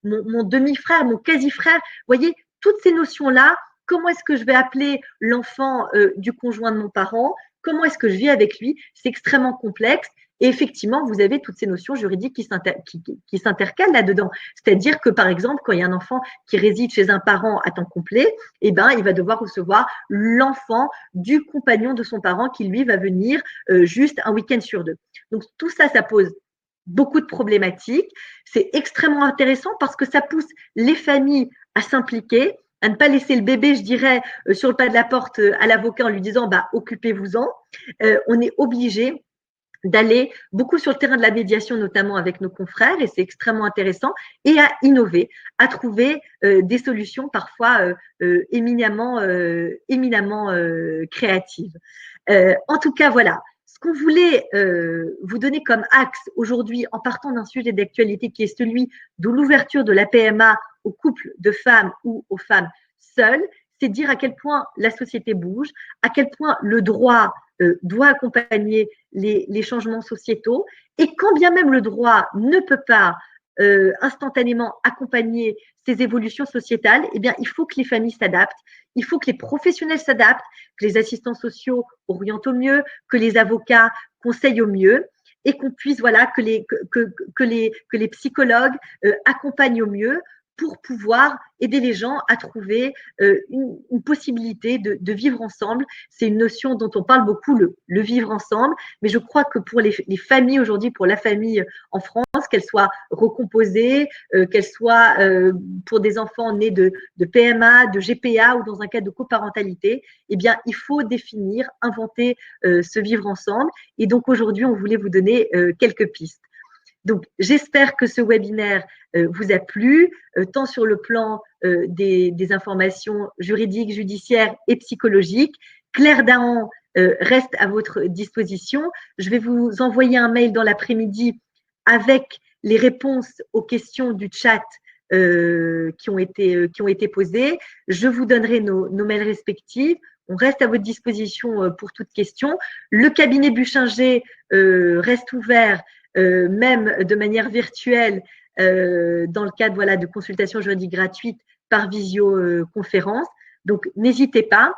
demi-frère, mon quasi-frère. Vous voyez, toutes ces notions-là, comment est-ce que je vais appeler l'enfant du conjoint de mon parent? Comment est-ce que je vis avec lui? C'est extrêmement complexe. Et effectivement, vous avez toutes ces notions juridiques qui s'intercalent là-dedans. C'est-à-dire que, par exemple, quand il y a un enfant qui réside chez un parent à temps complet, eh ben, il va devoir recevoir l'enfant du compagnon de son parent qui, lui, va venir juste un week-end sur deux. Donc, tout ça, ça pose beaucoup de problématiques. C'est extrêmement intéressant parce que ça pousse les familles à s'impliquer, à ne pas laisser le bébé, je dirais, sur le pas de la porte à l'avocat en lui disant bah, « occupez-vous-en ». On est obligé d'aller beaucoup sur le terrain de la médiation, notamment avec nos confrères, et c'est extrêmement intéressant, et à innover, à trouver des solutions parfois éminemment créatives. En tout cas, voilà, ce qu'on voulait vous donner comme axe aujourd'hui, en partant d'un sujet d'actualité qui est celui de l'ouverture de la PMA aux couples de femmes ou aux femmes seules, c'est dire à quel point la société bouge, à quel point le droit doit accompagner les changements sociétaux et quand bien même le droit ne peut pas instantanément accompagner ces évolutions sociétales, eh bien, il faut que les familles s'adaptent, il faut que les professionnels s'adaptent, que les assistants sociaux orientent au mieux, que les avocats conseillent au mieux et qu'on puisse, voilà, que les psychologues accompagnent au mieux pour pouvoir aider les gens à trouver une possibilité de vivre ensemble. C'est une notion dont on parle beaucoup, le vivre ensemble, mais je crois que pour les familles aujourd'hui, pour la famille en France, qu'elle soit recomposée, qu'elle soit pour des enfants nés de PMA, de GPA ou dans un cas de coparentalité, eh bien, il faut définir, inventer ce vivre ensemble. Et donc aujourd'hui, on voulait vous donner quelques pistes. Donc, j'espère que ce webinaire vous a plu, tant sur le plan des informations juridiques, judiciaires et psychologiques. Claire Dahan reste à votre disposition. Je vais vous envoyer un mail dans l'après-midi avec les réponses aux questions du chat qui ont été posées. Je vous donnerai nos mails respectifs. On reste à votre disposition pour toute question. Le cabinet Buchinger reste ouvert même de manière virtuelle dans le cadre voilà, de consultations juridiques gratuites par visioconférence. Donc, n'hésitez pas.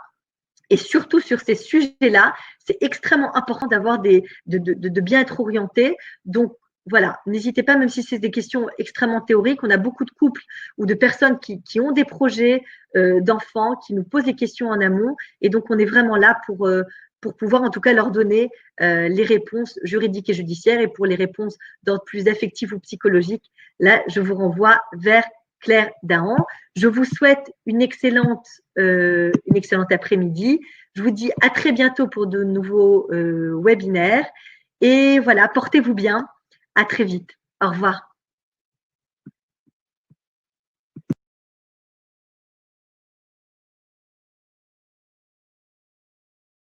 Et surtout sur ces sujets-là, c'est extrêmement important d'avoir de bien être orienté. Donc, voilà, n'hésitez pas, même si c'est des questions extrêmement théoriques, on a beaucoup de couples ou de personnes qui ont des projets d'enfants, qui nous posent des questions en amont, et donc on est vraiment là pour pouvoir en tout cas leur donner les réponses juridiques et judiciaires, et pour les réponses d'ordre plus affectif ou psychologique, là, je vous renvoie vers Claire Dahan. Je vous souhaite une excellente après-midi. Je vous dis à très bientôt pour de nouveaux webinaires. Et voilà, portez-vous bien. À très vite. Au revoir.